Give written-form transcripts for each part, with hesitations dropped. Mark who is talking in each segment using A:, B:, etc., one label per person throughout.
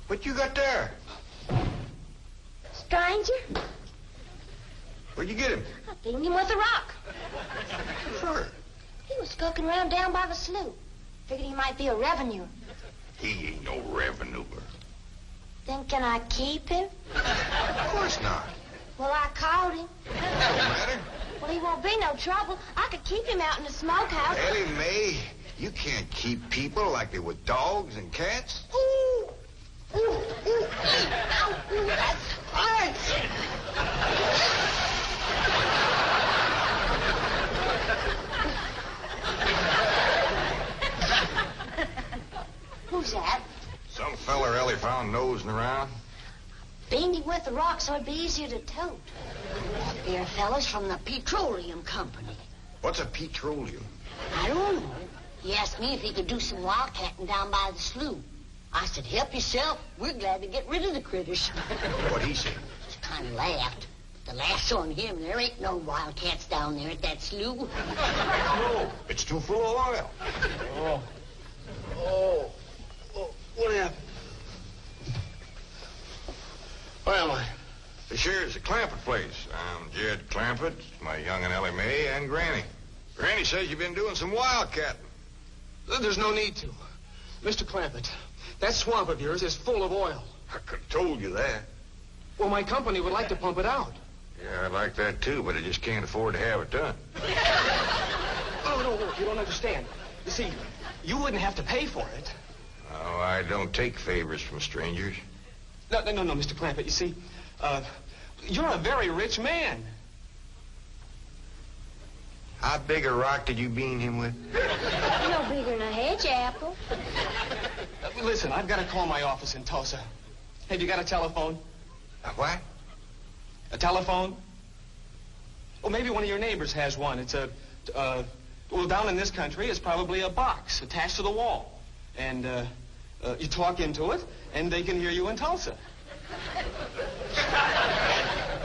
A: What you got there?
B: Stranger?
A: Where'd you get him?
B: I beamed him with a rock.
A: Sure.
B: He was skulking around down by the slough. Figured he might be a revenue.
A: He ain't no revenue.
B: Then can I keep him?
A: Of course not.
B: Well, I caught him.
A: Don't matter.
B: Well, he won't be no trouble. I could keep him out in the smokehouse.
A: Elly May, you can't keep people like they were dogs and cats.
B: Ooh. Ooh, ooh, ooh. Ow, ooh, that hurts. Who's that?
A: Some feller Elly found nosing around.
B: Beamed him with the rock so it'd be easier to tote.
C: That there fella's from the petroleum company.
A: What's a petroleum?
C: I don't know. He asked me if he could do some wildcatting down by the slough. I said, help yourself. We're glad to get rid of the critters.
A: What'd he say?
C: Just kind of laughed. The last on him, there ain't no wildcats down there at that slough.
A: No, it's too full of oil.
D: Oh, what happened? Where am I?
A: This here's the Clampett place. I'm Jed Clampett, my young and Elly May, and Granny. Granny says you've been doing some wildcatting.
D: There's no need to. Mr. Clampett, that swamp of yours is full of oil.
A: I could have told you that.
D: Well, my company would like to pump it out.
A: Yeah, I'd like that too, but I just can't afford to have it done.
D: Oh, no, you don't understand. You see, you wouldn't have to pay for it.
A: Oh, I don't take favors from strangers.
D: No, Mr. Clampett, you see, you're a very rich man.
A: How big a rock did you beam him with?
B: No bigger than a hedge apple.
D: Listen, I've got to call my office in Tulsa. Have you got a telephone?
A: A what?
D: A telephone? Well, maybe one of your neighbors has one. It's well, down in this country, it's probably a box attached to the wall. And, you talk into it, and they can hear you in Tulsa.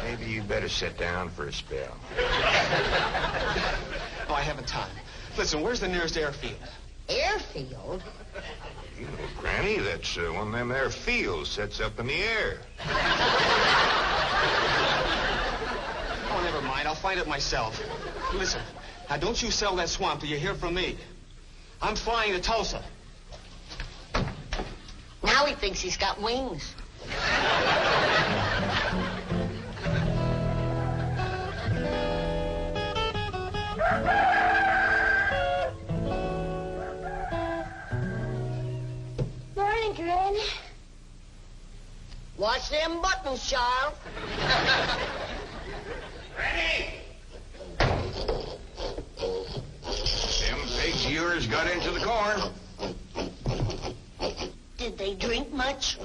A: Maybe you better sit down for a spell.
D: Oh, I haven't time. Listen, where's the nearest airfield?
C: Airfield?
A: You know, Granny, that's one of them there fields sets up in the air.
D: Oh, never mind. I'll find it myself. Listen, now don't you sell that swamp till you hear from me. I'm flying to Tulsa.
C: Now he thinks he's got wings.
B: Morning, Granny.
C: Watch them buttons, child.
A: Granny! Them pigs of yours got into the corn.
C: Did they drink much?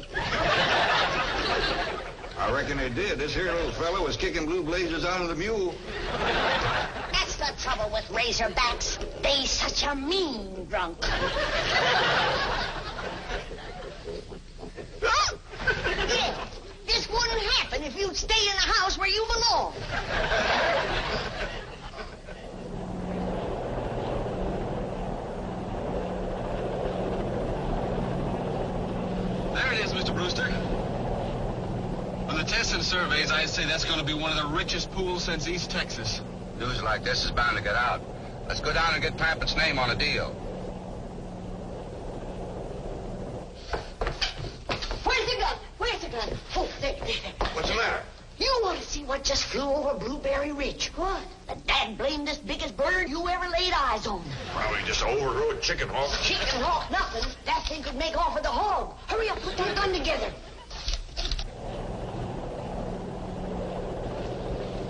A: I reckon they did. This here little fella was kicking blue blazers out of the mule.
C: That's the trouble with razorbacks. They such a mean drunk. Yeah, this wouldn't happen if you'd stay in the house where you belong.
E: There it is, Mr. Brewster. On the tests and surveys, I'd say that's going to be one of the richest pools since East Texas.
F: News like this is bound to get out. Let's go down and get Clampett's name on a deal.
C: Where's the gun? Where's the gun? Oh, there.
A: What's the matter?
C: You want to see what just flew over Blueberry Ridge? What? The dad-blamedest biggest bird you ever laid eyes on.
A: Probably just an overgrown chicken hawk.
C: Chicken hawk, nothing. That thing could make off with the hog. Hurry up, put that gun together.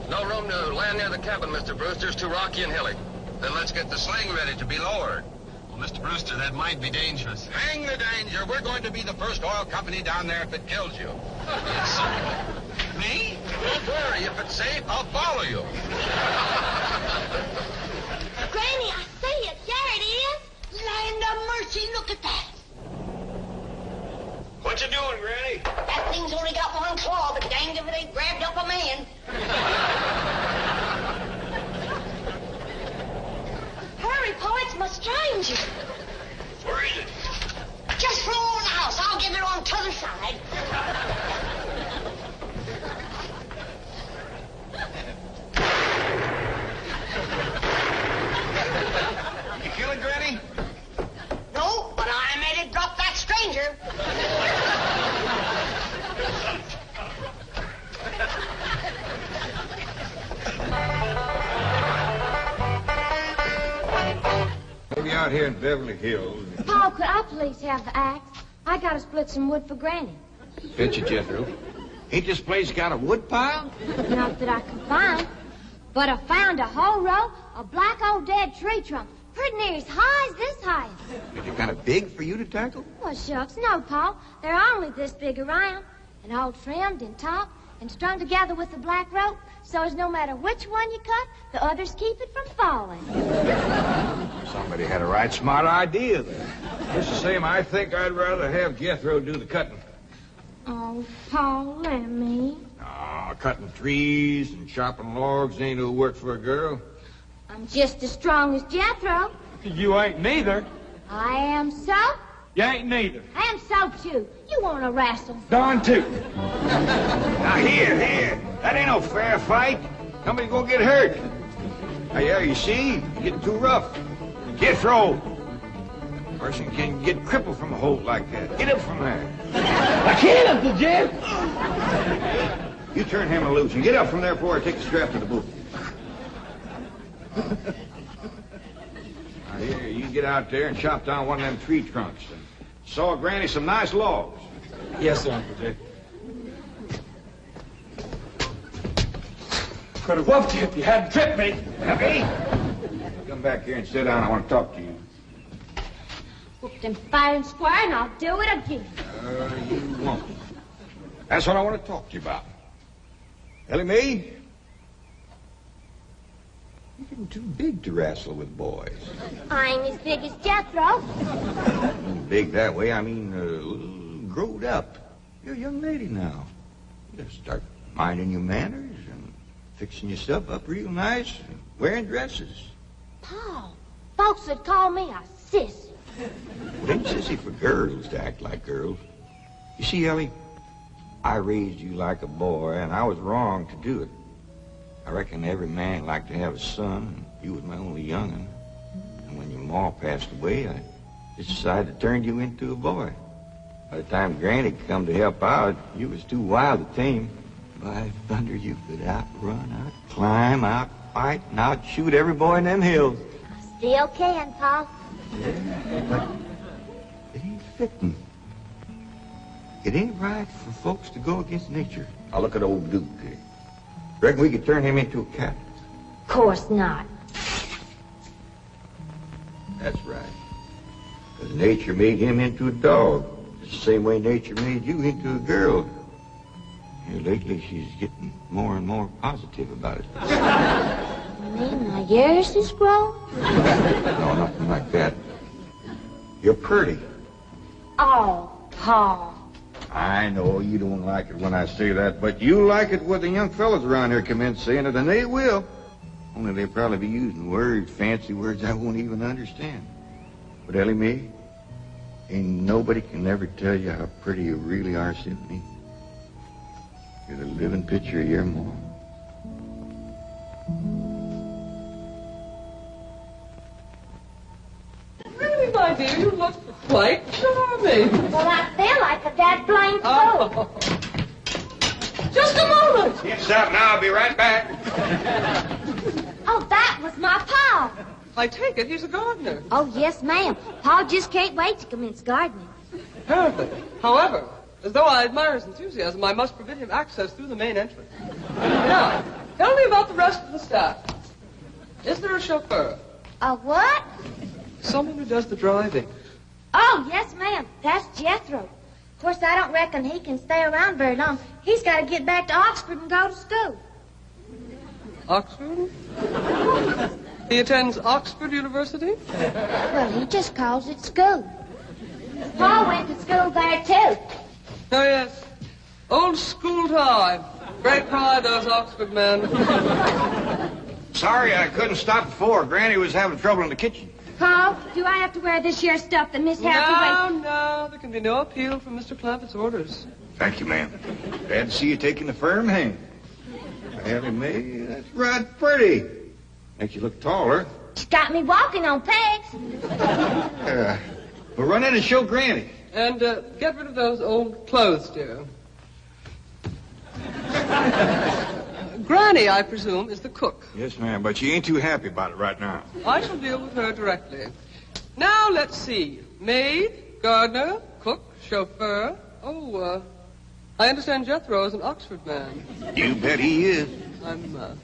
F: No room to land near the cabin, Mr. Brewster. It's too rocky and hilly. Then let's get the sling ready to be lowered.
E: Well, Mr. Brewster, that might be dangerous.
F: Hang the danger. We're going to be the first oil company down there if it kills you.
E: Yes, sir. Me?
F: Don't worry. If it's safe, I'll follow you.
B: Granny, I see it. There it is.
C: Land of mercy, look at that.
A: What you doing, Granny?
C: That thing's only got one claw, but danged if it ain't grabbed up a man.
B: Hurry, Po, it's my stranger.
A: Where is it?
C: Just throw on the house. I'll I'll get it on t'other side.
A: You kill it, Granny?
C: No, but I made it drop that stranger.
A: Maybe out here in Beverly Hills.
B: Pa, could I please have the axe? I gotta split some wood for Granny.
A: Fetch it, Jethro. Ain't this place got a wood pile?
B: Not that I can find. But I found a whole row of black old dead tree trunks, pretty near as high as this height.
A: Is it kind of big for you to tackle?
B: Well, shucks, no, Pa. They're only this big around, and all trimmed and topped and strung together with a black rope, so as no matter which one you cut, the others keep it from falling.
A: Somebody had a right smart idea there. Just the same, I think I'd rather have Jethro do the cutting.
B: Oh, Pa, let me.
A: Ah, cutting trees and chopping logs ain't no work for a girl.
B: I'm just as strong as Jethro.
D: You ain't neither.
B: I am so.
D: You ain't neither.
B: I am so, too. You want to wrestle?
D: Darn too.
A: Now, here. That ain't no fair fight. Somebody's gonna get hurt. Now, yeah, you see? You're getting too rough. Jethro. A person can get crippled from a hold like that. Get up from there.
D: I can't up the Jeff.
A: You turn him loose and get up from there before I take the strap to the boot. Now, here, you get out there and chop down one of them tree trunks and saw Granny some nice logs.
D: Yes, sir, Uncle Jeff. Could have whooped you if you hadn't tripped me.
A: Happy? Come back here and sit down. I want to talk to you.
B: Whoop them fair and square, and I'll do it again.
A: You won't. That's what I want to talk to you about. Elly Mae, you're getting too big to wrestle with boys.
B: I ain't as big as Jethro.
A: Big that way, I mean, growed up. You're a young lady now. You gotta start minding your manners and fixing yourself up real nice and wearing dresses.
B: Pa, folks would call me a sissy.
A: It ain't sissy for girls to act like girls. You see, Elly, I raised you like a boy, and I was wrong to do it. I reckon every man liked to have a son, and you was my only young'un. And when your ma passed away, I just decided to turn you into a boy. By the time Granny come to help out, you was too wild to tame. By thunder, you could outrun, out-climb, out-fight, and out-shoot every boy in them hills.
B: I still can, Pa.
A: Yeah, but it ain't fitting. It ain't right for folks to go against nature. Now look at old Duke here. Reckon we could turn him into a cat.
B: Of course not.
A: That's right. Because nature made him into a dog. It's the same way nature made you into a girl. Here lately, she's getting more and more positive about it.
B: You mean my ears is grown?
A: No, nothing like that. You're pretty.
B: Oh, Pa.
A: I know you don't like it when I say that, but you like it when the young fellas around here come in saying it, and they will. Only they'll probably be using words, fancy words I won't even understand. But Elly Mae, ain't nobody can ever tell you how pretty you really are, Symphony. You're the living picture of your mom.
G: Really, my dear, you look quite charming.
B: Well, I feel like a dead blind fool.
G: Oh. Just a moment.
A: Get out now, I'll be right back.
B: Oh, that was my Pa.
G: I take it he's a gardener.
B: Oh, yes, ma'am. Pa just can't wait to commence gardening.
G: Apparently. However, as though I admire his enthusiasm, I must forbid him access through the main entrance. Now, tell me about the rest of the staff. Is there a chauffeur?
B: A what?
G: Someone who does the driving.
B: Oh, yes, ma'am. That's Jethro. Of course, I don't reckon he can stay around very long. He's got to get back to Oxford and go to school.
G: Oxford? He attends Oxford University?
B: Well, he just calls it school. Pa went to school there, too.
G: Oh, yes. Old school time. Great pride, those Oxford men.
A: Sorry I couldn't stop before. Granny was having trouble in the kitchen.
B: Paul, do I have to wear this here stuff that Miss Hathaway...
G: No, there can be no appeal from Mr. Clampett's orders.
A: Thank you, ma'am. Glad to see you taking the firm hand. Elly May, that's right pretty. Makes you look taller.
B: She's got me walking on pegs.
A: We'll run in and show Granny.
G: And get rid of those old clothes, dear. Granny, I presume, is the cook.
A: Yes, ma'am, but she ain't too happy about it right now.
G: I shall deal with her directly. Now, let's see. Maid, gardener, cook, chauffeur. Oh, I understand Jethro is an Oxford man.
A: You bet he is.
G: I'm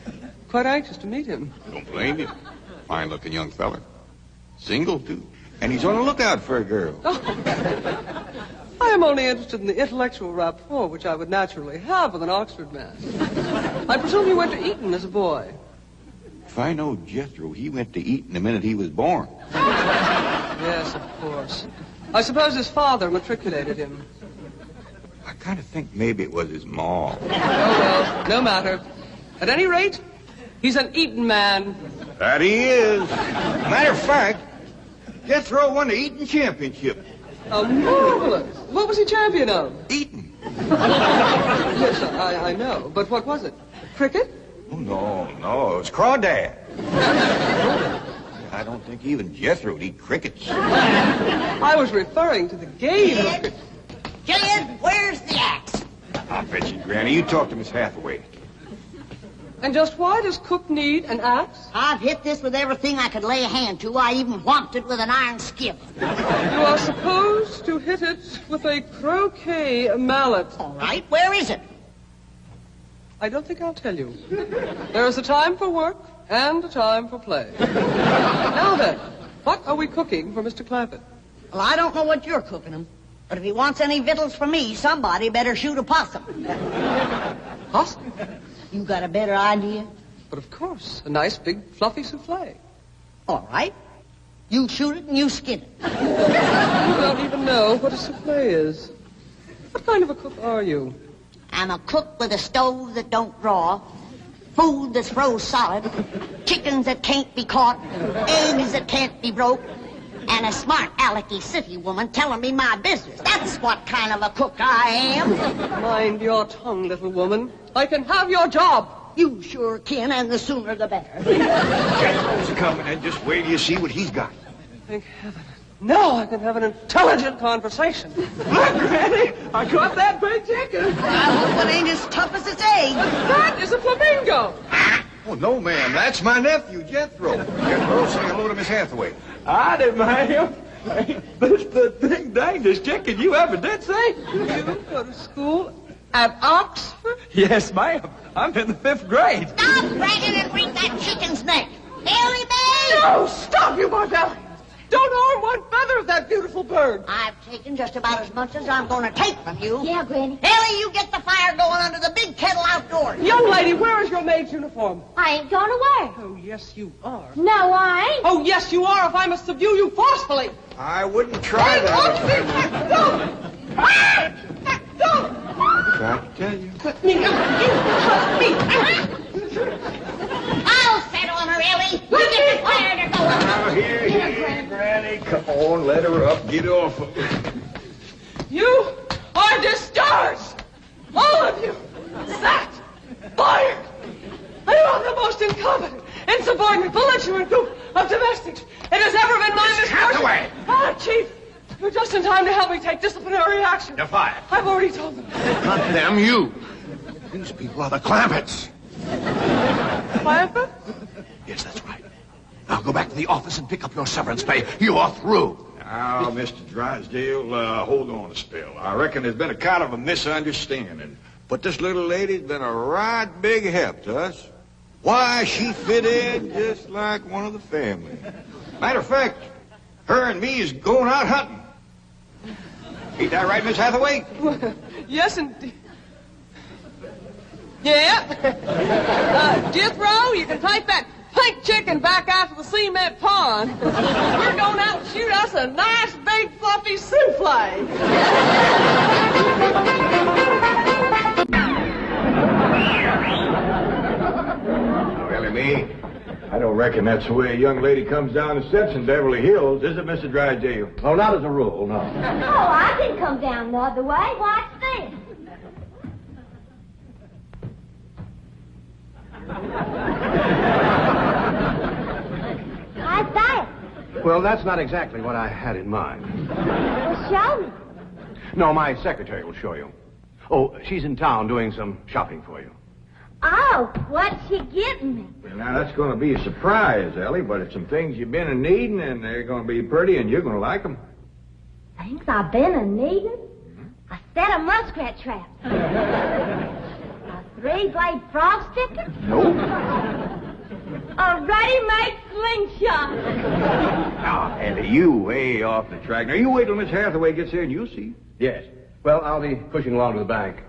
G: quite anxious to meet him.
A: Don't blame you. Fine-looking young fella. Single, too. And he's on the lookout for a girl.
G: Oh. I am only interested in the intellectual rapport which I would naturally have with an Oxford man. I presume you went to Eton as a boy.
A: If I know Jethro, he went to Eton the minute he was born.
G: Yes, of course. I suppose his father matriculated him.
A: I kind of think maybe it was his ma.
G: Oh, well, no matter. At any rate, he's an Eton man.
A: That he is. Matter of fact, Jethro won the Eton championship.
G: Oh, marvelous. What was he champion of?
A: Eton.
G: Yes, I know. But what was it? Cricket?
A: Oh, no, it was crawdad. I don't think even Jethro would eat crickets.
G: I was referring to the game of cricket.
C: Jed, where's the axe?
A: I'll bet you, Granny. You talk to Miss Hathaway.
G: And just why does Cook need an axe?
C: I've hit this with everything I could lay a hand to. I even whomped it with an iron skip.
G: You are supposed to hit it with a croquet mallet.
C: All right, where is it?
G: I don't think I'll tell you. There is a time for work and a time for play. Now then, what are we cooking for Mr. Clampett?
C: Well, I don't know what you're cooking him, but if he wants any victuals from me, somebody better shoot a possum.
G: Possum?
C: You got a better idea?
G: But of course, a nice big fluffy souffle.
C: All right. You shoot it and you skin it.
G: You don't even know what a souffle is. What kind of a cook are you?
C: I'm a cook with a stove that don't draw, food that's froze solid, chickens that can't be caught, eggs that can't be broke, and a smart alecky city woman telling me my business. That's what kind of a cook I am.
G: Mind your tongue, little woman. I can have your job.
C: You sure can, and the sooner the better.
A: Jethro's coming, and just wait till you see what he's got.
G: Thank heaven. Now I can have an intelligent conversation.
H: Look, Granny, I caught that big chicken.
C: I hope it ain't as tough as its egg.
G: That is a flamingo.
A: Oh, no, ma'am. That's my nephew, Jethro. Jethro, say hello to Miss Hathaway.
H: I did, ma'am. This the big dangest chicken you ever did see.
G: You go to school at Oxford?
H: Yes, ma'am. I'm in the 5th grade.
C: Stop bragging and wring that chicken's neck. Elly May!
G: No, stop, you barbarians. Don't harm one feather of that beautiful bird.
C: I've taken just about as much as I'm going to take from you.
B: Yeah, Granny.
C: Elly, you get the fire going under the big kettle outdoors.
G: Young lady, where is your maid's uniform?
B: I ain't going away.
G: Oh, yes, you are.
B: No, I ain't.
G: Oh, yes, you are, if I must subdue you forcefully.
A: I wouldn't try that.
G: Don't!
A: Tried to tell you.
G: Let me out. You trust me.
C: I'll set on her, Elly. You get the fire to going.
A: Now, here, Granny. Come on, let her up. Get off of her.
G: You are discharged. All of you. Sacked. Fired. You are the most incompetent, insubordinate, belligerent group of domestics it has ever been my misfortune.
A: Hathaway!
G: Ah, Chief, you're just in time to help me take disciplinary action.
E: You're fired.
G: I've already told them.
E: Not them, you. These people are the Clampetts.
G: Clampett?
E: Yes, that's right. Now go back to the office and pick up your severance pay. You are through.
A: Now, Mr. Drysdale, hold on a spell. I reckon there's been a kind of a misunderstanding. But this little lady's been a right big help to us. Why, she fit in just like one of the family. Matter of fact, her and me is going out hunting. Ain't that right, Miss Hathaway?
G: Yes, indeed. Yeah. Jethro, you can take that pink chicken back out to the cement pond. We're going out and shoot us a nice big fluffy souffle.
A: Elly May, I don't reckon that's the way a young lady comes down and sits in Beverly Hills, is it, Mr. Drysdale?
I: Well, not as a rule, no.
B: Oh, I can come down the other way. Watch this. How's that?
I: Well, that's not exactly what I had in mind.
B: Well, show me.
I: No, my secretary will show you. Oh, she's in town doing some shopping for you.
B: Oh, what's she getting me?
A: Well, now, that's going to be a surprise, Ellie, but it's some things you've been in needing, and they're going to be pretty, and you're going to like them.
B: Things I've been a needing? A set of muskrat traps. A 3-blade frog sticker?
A: Nope.
B: A ready-made slingshot.
A: Now, Ellie, you way off the track. Now, you wait till Miss Hathaway gets here, and you'll see.
I: Yes. Well, I'll be pushing along to the bank.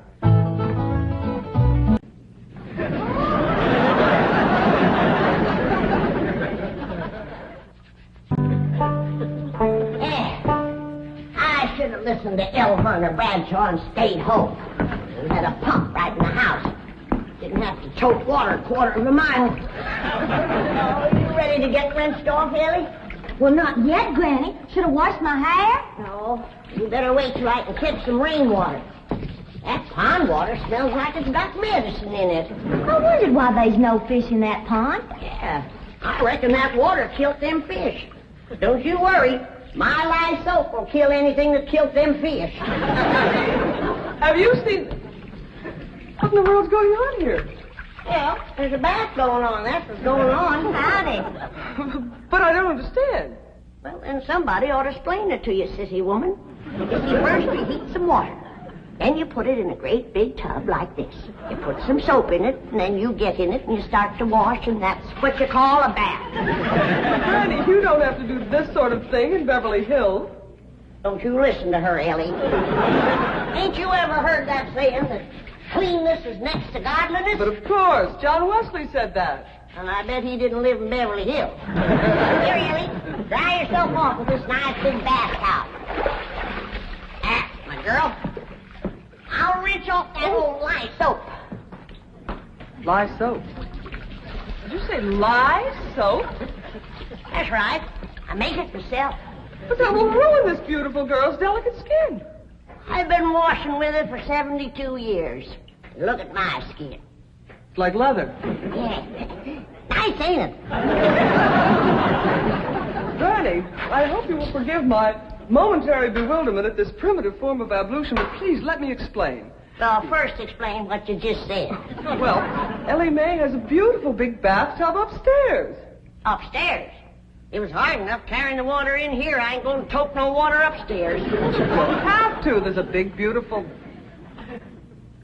C: I should have listened to Elmer and Bradshaw and stayed home. We had a pump right in the house. Didn't have to tote water a quarter of a mile. Oh, you ready to get rinsed off, Elly?
B: Well, not yet, Granny. Should have washed my hair.
C: No. You better wait till I can catch some rainwater. That pond water smells like it's got medicine in it.
B: I wondered why there's no fish in that pond.
C: Yeah, I reckon that water killed them fish. Don't you worry. My lye soap will kill anything that killed them fish.
G: Have you seen... What in the world's going on here?
C: Well, there's a bath going on. That's what's going on. Howdy.
G: But I don't understand.
C: Well, then somebody ought to explain it to you, sissy woman. You see, first you heat some water. Then you put it in a great big tub like this. You put some soap in it, and then you get in it, and you start to wash, and that's what you call a bath.
G: Granny, you don't have to do this sort of thing in Beverly Hills.
C: Don't you listen to her, Elly. Ain't you ever heard that saying that cleanness is next to godliness?
G: But of course, John Wesley said that.
C: And I bet he didn't live in Beverly Hills. Here, Elly, dry yourself off with this nice big bath towel. Ah, my girl. I'll rinse off that old lye soap.
G: Lye soap. Did you say lye soap?
C: That's right. I make it myself.
G: But that will ruin this beautiful girl's delicate skin.
C: I've been washing with it for 72 years. Look at my skin.
G: It's like leather.
C: Yeah. Nice, ain't it?
G: Granny, I hope you will forgive my momentary bewilderment at this primitive form of ablution, but please let me explain.
C: Well, first explain what you just said.
G: Well, Ellie Mae has a beautiful big bathtub upstairs.
C: Upstairs? It was hard enough carrying the water in here. I ain't going to tote no water upstairs.
G: You don't have to. There's a big, beautiful...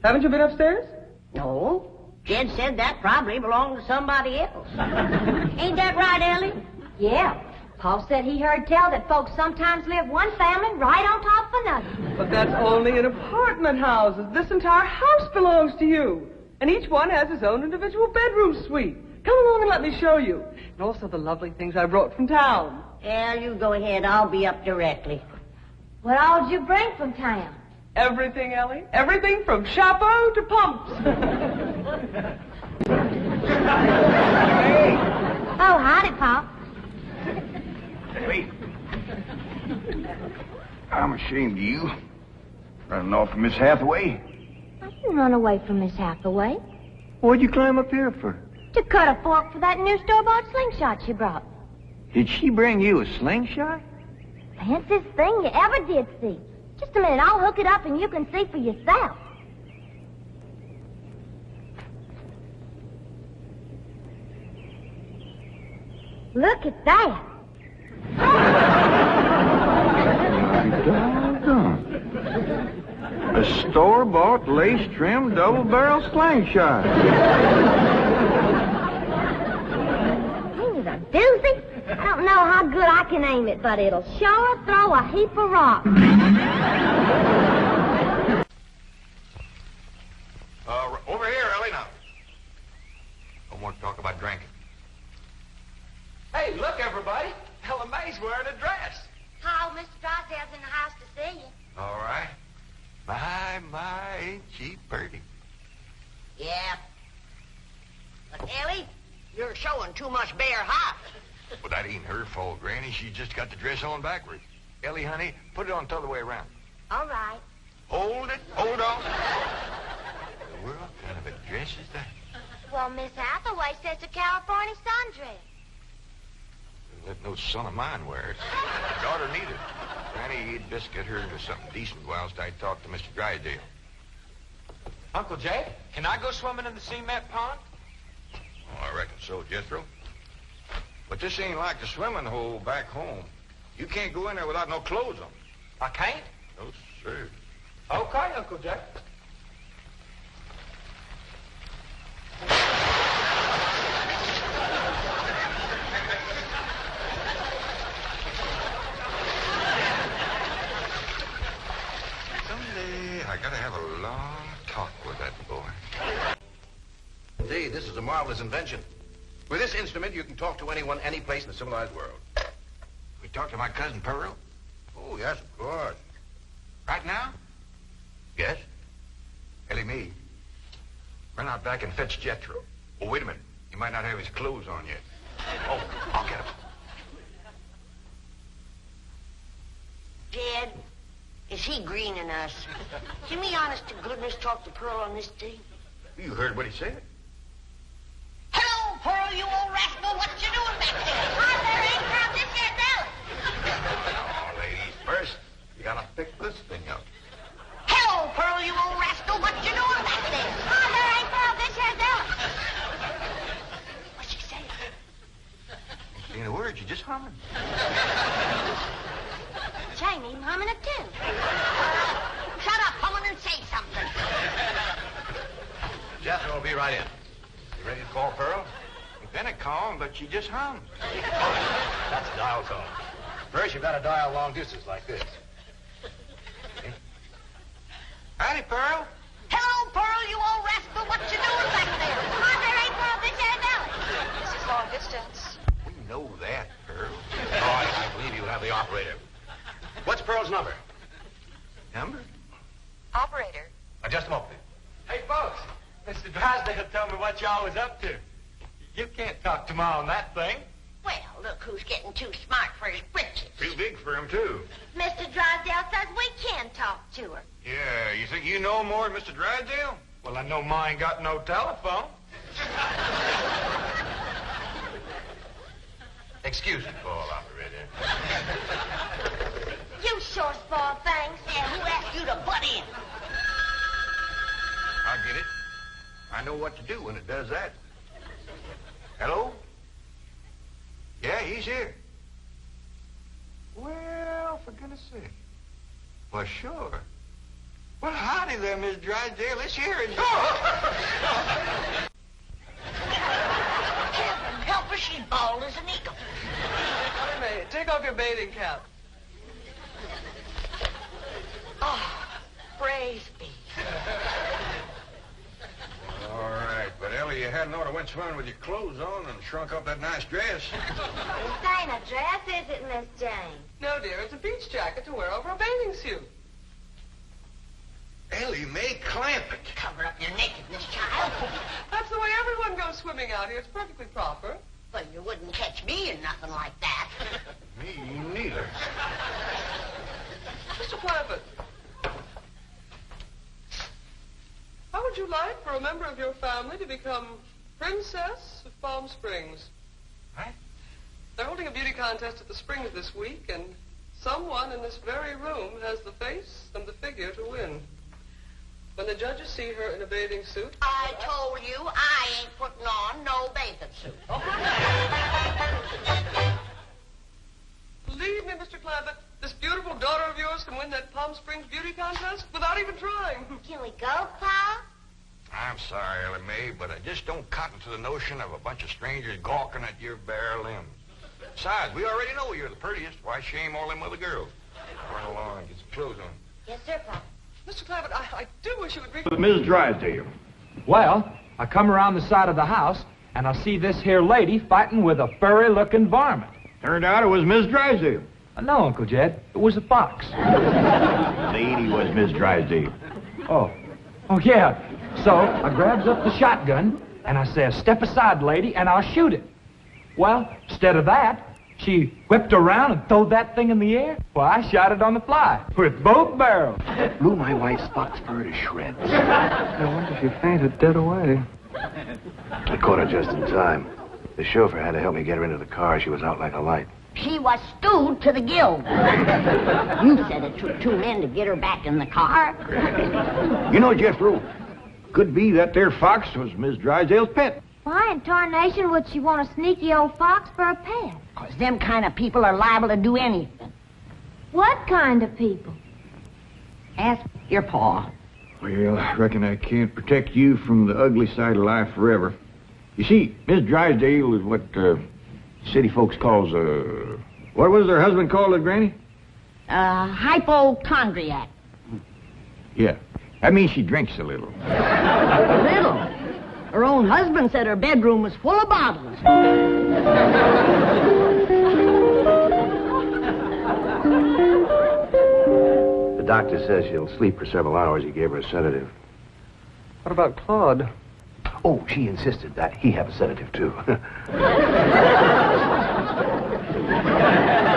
G: Haven't you been upstairs?
C: No. Jed said that probably belonged to somebody else. Ain't that right, Elly?
B: Yeah. Paul said he heard tell that folks sometimes live one family right on top of another.
G: But that's only in apartment houses. This entire house belongs to you. And each one has his own individual bedroom suite. Come along and let me show you. And also the lovely things I brought from town.
C: Yeah, you go ahead. I'll be up directly.
B: What all did you bring from town?
G: Everything, Ellie. Everything from chapeau to pumps.
B: Oh, howdy, Pop.
A: Wait. I'm ashamed of you. Running off from Miss Hathaway.
B: I didn't run away from Miss Hathaway.
A: What'd you climb up here for?
B: To cut a fork for that new store-bought slingshot she brought.
A: Did she bring you a slingshot?
B: Fanciest thing you ever did see. Just a minute, I'll hook it up and you can see for yourself. Look at that.
A: Doggone. A store-bought, lace-trimmed, double-barrel slingshot.
B: Ain't it a doozy? I don't know how good I can aim it, but it'll sure throw a heap of rocks.
A: Over here, Ellie, now. I want to talk about drinking.
D: Hey, look, everybody. Ella Mae's wearing a dress.
B: How, Mr. Drysdale's in the house to see you.
A: All right. My, ain't she pretty?
C: Yeah. But, Elly, You're showing too much bare hide.
A: Well, that ain't her fault, Granny. She just got the dress on backwards. Elly, honey, put it on the other way around.
C: All right.
A: Hold it. Hold on. The world kind of a dress is that?
B: Well, Miss Hathaway says it's a California sundress.
A: Let no son of mine wear it. My daughter neither. Granny, you'd best get her into something decent whilst I talk to Mr. Drysdale.
D: Uncle Jake, can I go swimming in the cement pond?
A: Oh, I reckon so, Jethro. But this ain't like the swimming hole back home. You can't go in there without no clothes on.
D: I can't?
A: No, sir.
D: Okay, Uncle Jake.
A: Someday I gotta have a long talk with that boy.
I: Indeed, this is a marvelous invention. With this instrument, you can talk to anyone, any place in the civilized world.
A: We talk to my cousin Pearl?
I: Oh, yes, of course.
A: Right now?
I: Yes?
A: Elly, me. Run out back and fetch Jethro. Oh, wait a minute. He might not have his clothes on yet. Oh, I'll get him.
C: Dad, is he greening us? Can we honest to goodness talk to Pearl on this thing?
A: You heard what he said.
C: Hello, Pearl, you old rascal. What you doing back there?
B: Oh, there ain't Pearl. This here's Elly.
A: Oh, ladies, first, you gotta pick this thing up.
C: Hello, Pearl, you old rascal. What you doing back there?
B: Oh, there ain't Pearl. This here's Elly.
C: What's she saying?
A: She ain't a word, she's just humming.
B: She ain't even humming a tune.
C: Shut up, humming, and say something.
I: Jethro will be right in. You ready to call Pearl?
A: We've been a call, but she just hums.
I: That's a dial tone. First, you've got to dial long distance like this.
A: Howdy, Pearl.
C: Hello, Pearl, you old rascal. What you doing back there?
B: Oh, there ain't Pearl. This here's Elly.
G: This is long distance.
A: We know that, Pearl.
I: Oh, I believe you have the operator. What's Pearl's number?
A: Number?
G: Operator.
I: Just a moment.
D: Hey, folks, Mr. Drysdale told me what y'all was up to. You can't talk to Ma on that thing.
C: Well, look who's getting too smart for his britches.
A: Too big for him, too.
B: Mr. Drysdale says we can talk to her.
A: Yeah, you think you know more than Mr. Drysdale?
D: Well, I know Ma ain't got no telephone.
I: Excuse me, call operator.
B: You sure spoil things.
C: And who asked you to butt in?
A: I get it. I know what to do when it does that. Hello? Yeah, he's here. Well, for goodness sake. Well, sure. Well, howdy there, Miss Drysdale. Let's hear it.
C: Heaven help her, she's bald as an eagle.
G: Wait a minute. Take off your bathing cap.
C: Oh, praise be.
A: All right, but Elly, you hadn't ought to went swimming with your clothes on and shrunk up that nice dress.
B: This ain't a dress, is it, Miss Jane?
G: No, dear. It's a beach jacket to wear over a bathing suit.
A: Elly Mae Clampett.
C: Cover up your nakedness, child.
G: That's the way everyone goes swimming out here. It's perfectly proper.
C: Well, you wouldn't catch me in nothing like that.
A: Me neither.
G: Mr. Clampett, how would you like for a member of your family to become Princess of Palm Springs?
A: What?
G: They're holding a beauty contest at the Springs this week, and someone in this very room has the face and the figure to win. When the judges see her in a bathing suit...
C: I told you I ain't putting on no bathing suit.
G: Believe me, Mr. Clampett, this beautiful daughter of yours can win that Palm Springs beauty contest without even trying.
B: Can we go, Pa?
A: I'm sorry, Elly Mae, but I just don't cotton to the notion of a bunch of strangers gawking at your bare limbs. Besides, we already know you're the prettiest. Why shame all them other girls? Run along and get some clothes on.
B: Yes, sir, Pa.
G: Mr. Clampett, I do wish you would read...
H: Mrs. Drysdale.
J: Well, I come around the side of the house, and I see this here lady fighting with a furry-looking varmint.
H: Turned out it was Miss Drysdale.
J: No, Uncle Jed, it was a fox.
H: Lady was Miss Drysdale.
J: Oh, yeah. So I grabs up the shotgun, and I says, step aside, lady, and I'll shoot it. Well, instead of that, she whipped around and threw that thing in the air. Well, I shot it on the fly with both barrels.
I: Blew my wife's fox fur to shreds.
G: I wonder if she fainted dead away.
I: I caught her just in time. The chauffeur had to help me get her into the car. She was out like a light.
C: She was stewed to the gills. You said it took 2 men to get her back in the car.
H: You know, Jethro, could be that there fox was Miss Drysdale's pet.
B: Why in tarnation would she want a sneaky old fox for a pet?
C: 'Cause them kind of people are liable to do anything.
B: What kind of people?
C: Ask your pa.
H: Well, I reckon I can't protect you from the ugly side of life forever. You see, Miss Drysdale is what city folks calls what was her husband called it, Granny?
C: Hypochondriac.
H: Yeah. That means she drinks a little.
C: Little. Her own husband said her bedroom was full of bottles.
I: The doctor says she'll sleep for several hours. He gave her a sedative.
G: What about Claude?
I: Oh, she insisted that he have a sedative, too.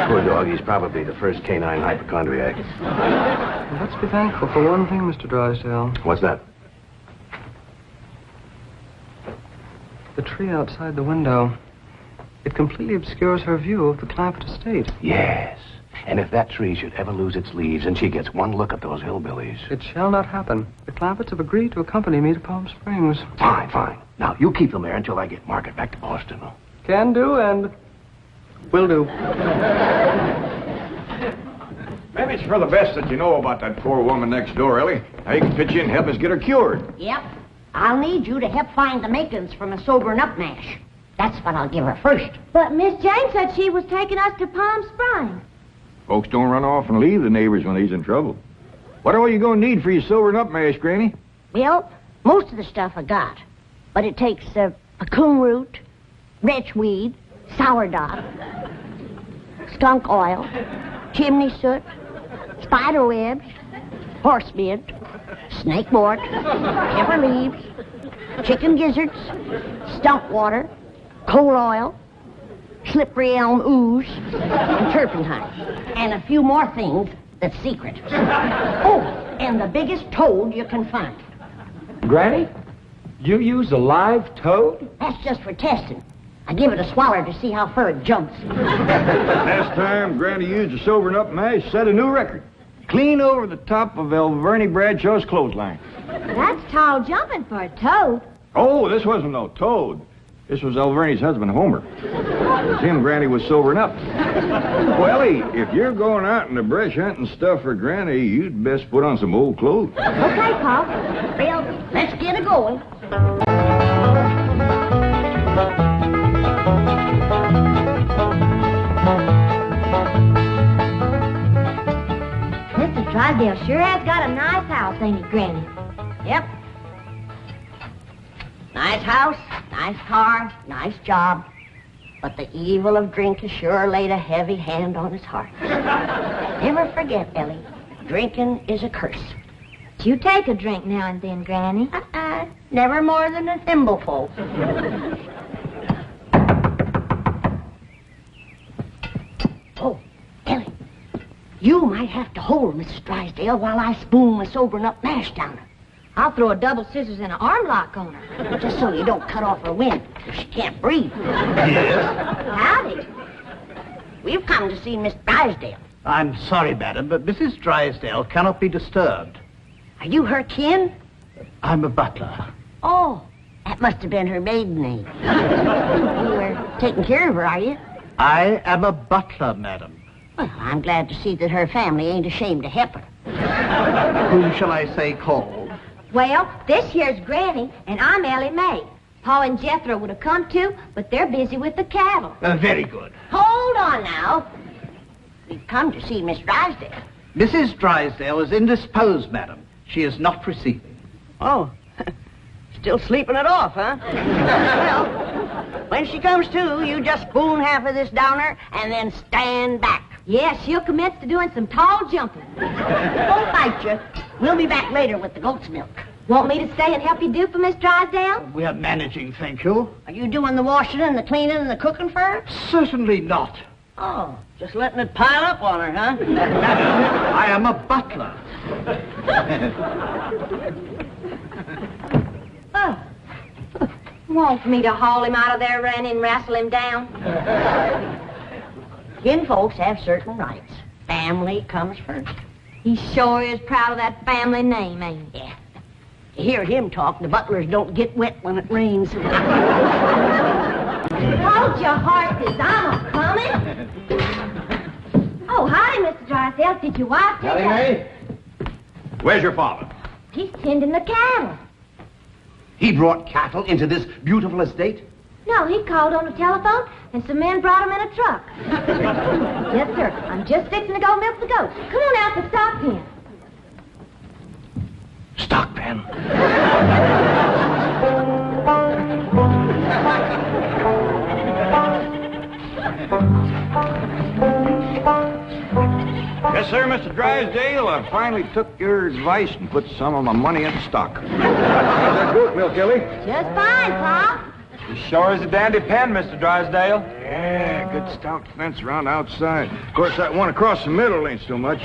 I: Poor dog, he's probably the first canine hypochondriac.
G: Well, let's be thankful for one thing, Mr. Drysdale.
I: What's that?
G: The tree outside the window. It completely obscures her view of the Clampett estate.
I: Yes. And if that tree should ever lose its leaves and she gets one look at those hillbillies...
G: It shall not happen. The Clampetts have agreed to accompany me to Palm Springs.
I: Fine, fine. Now, you keep them there until I get Margaret back to Boston.
G: Can do and will do.
H: Maybe it's for the best that you know about that poor woman next door, Elly. Now you can pitch in and help us get her cured.
C: Yep. I'll need you to help find the makings from a sobering up mash. That's what I'll give her first.
B: But Miss Jane said she was taking us to Palm Springs.
H: Folks don't run off and leave the neighbors when he's in trouble. What all you gonna need for your sobering up mash, Granny?
C: Well, most of the stuff I got. But it takes coon root, wretchweed, sourdough, skunk oil, chimney soot, spider webs, horse mint, snake wort, pepper leaves, chicken gizzards, stump water, coal oil, slippery elm ooze, and turpentine, and a few more things that's secret. Oh, and the biggest toad you can find.
J: Granny, you use a live toad?
C: That's just for testing. I give it a swaller to see how far it jumps.
H: Last time Granny used a sobering up mash, set a new record. Clean over the top of Elverny Bradshaw's clothesline.
B: That's tall jumping for a toad.
H: Oh, this wasn't no toad. This was Elverny's husband, Homer. It was him Granny was sobering up. Well, Elly, if you're going out in the brush hunting stuff for Granny, you'd best put on some old clothes.
B: Okay, Pa.
C: Well, let's get it going.
B: Mr. Drysdale sure has got a nice house, ain't he, Granny?
C: Yep. Nice house, nice car, nice job. But the evil of drink has sure laid a heavy hand on his heart. Never forget, Elly, drinking is a curse.
B: You take a drink now and then, Granny.
C: Never more than a thimbleful. Oh, Elly, you might have to hold Mrs. Drysdale while I spoon my sobering up mash down her.
B: I'll throw a double scissors and an arm lock on her.
C: Just so you don't cut off her wind, if she can't breathe.
K: Yes?
C: Howdy. We've come to see Miss Drysdale.
K: I'm sorry, madam, but Mrs. Drysdale cannot be disturbed.
C: Are you her kin?
K: I'm a butler.
C: Oh, that must have been her maiden name. You were taking care of her, are you?
K: I am a butler, madam.
C: Well, I'm glad to see that her family ain't ashamed to help her.
K: Whom shall I say called?
B: Well, this here's Granny, and I'm Elly May. Pa and Jethro would have come too, but they're busy with the cattle.
K: Very good.
C: Hold on now. We've come to see Miss Drysdale.
K: Mrs. Drysdale is indisposed, madam. She is not receiving.
C: Oh, still sleeping it off, huh? Well, when she comes to, you just spoon half of this down her and then stand back.
B: Yes, she'll commence to doing some tall jumping.
C: Don't bite you. We'll be back later with the goat's milk.
B: Want me to stay and help you do for Miss Drysdale?
K: We're managing, thank you.
C: Are you doing the washing and the cleaning and the cooking for her?
K: Certainly not.
C: Oh, just letting it pile up on her, huh?
K: I am a butler.
B: Oh. Want me to haul him out of there, Randy, and wrestle him down?
C: Kin folks have certain rights. Family comes first.
B: He sure is proud of that family name, ain't he?
C: Yeah. To hear him talk, the butlers don't get wet when it rains.
B: Hold your horses, I'm a-coming. Oh, howdy, Mr. Drysdale. Did your wife take
I: Elly, where's your father?
B: He's tending the cattle.
I: He brought cattle into this beautiful estate?
B: No, he called on the telephone, and some men brought him in a truck. Yes, sir. I'm just fixing to go milk the goats. Come on out to stock pen.
I: Stock pen?
H: Yes, sir, Mr. Drysdale. I finally took your advice and put some of my money into stock. How's that goat milk, Elly?
B: Just fine, Pa.
J: He sure is a dandy pen, Mr. Drysdale.
H: Yeah, good stout fence around outside. Of course, that one across the middle ain't so much.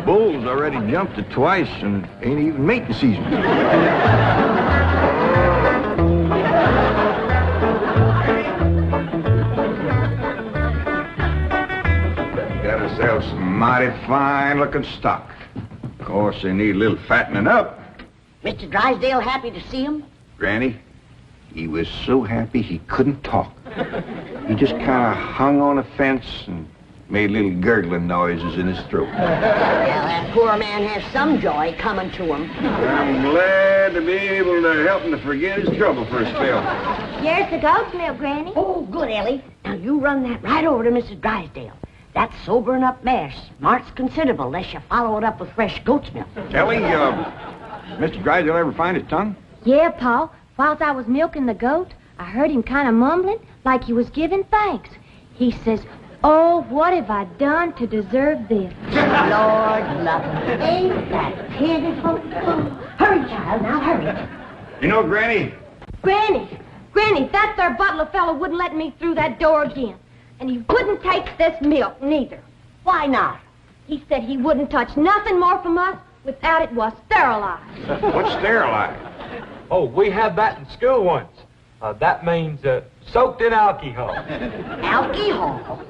H: Bulls already jumped it twice and ain't even mating season. Got ourselves some mighty fine-looking stock. Of course, they need a little fattening up.
C: Mr. Drysdale happy to see him?
H: Granny, he was so happy he couldn't talk. He just kind of hung on a fence and made little gurgling noises in his throat.
C: Well, that poor man has some joy coming to him.
H: I'm glad to be able to help him to forget his trouble for a spell.
B: Here's the goat's milk, Granny.
C: Oh, good, Elly. Now, you run that right over to Mrs. Drysdale. That sobering up mare smarts considerable unless you follow it up with fresh goat's milk.
H: Elly, Mr. Drysdale ever find his tongue?
B: Yeah, Pa. Whilst I was milking the goat, I heard him kind of mumbling like he was giving thanks. He says, "Oh, what have I done to deserve this?"
C: Lord love him. Ain't that pitiful? Oh, hurry, child, now hurry.
H: You know, Granny,
B: Granny, that there butler fellow wouldn't let me through that door again. And he wouldn't take this milk, neither.
C: Why not?
B: He said he wouldn't touch nothing more from us without it was sterilized.
H: what's sterilized?
J: Oh, we had that in school once. That means soaked in alcohol.
C: Alcohol?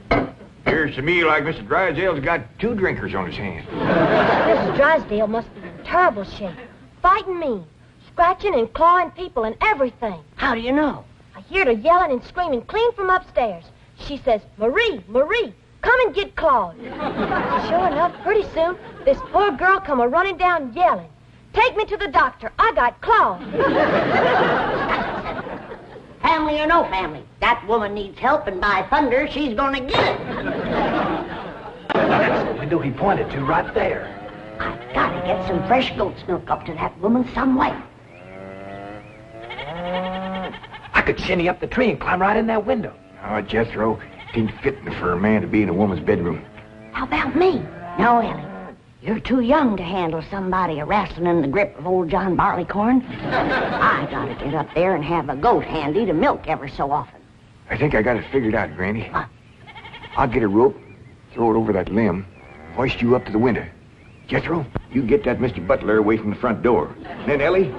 H: Appears to me like Mr. Drysdale's got two drinkers on his hands.
B: Mrs. Drysdale must be in terrible shape. Fighting mean. Scratching and clawing people and everything.
C: How do you know?
B: I heard her yelling and screaming clean from upstairs. She says, "Marie, Marie, come and get Claude." Sure enough, pretty soon, this poor girl come a-running down yelling, "Take me to the doctor. I got Claude."
C: Family or no family, that woman needs help, and by thunder, she's gonna get it.
J: That's the window he pointed to right there.
C: I've gotta get some fresh goat's milk up to that woman some way.
J: I could shinny up the tree and climb right in that window.
H: Oh, Jethro, it ain't fitting for a man to be in a woman's bedroom.
C: How about me? No, Elly. You're too young to handle somebody a-wrestling in the grip of old John Barleycorn. I gotta get up there and have a goat handy to milk ever so often.
H: I think I got it figured out, Granny.
C: What?
H: I'll get a rope, throw it over that limb, hoist you up to the window. Jethro, you get that Mr. Butler away from the front door. Then, Elly,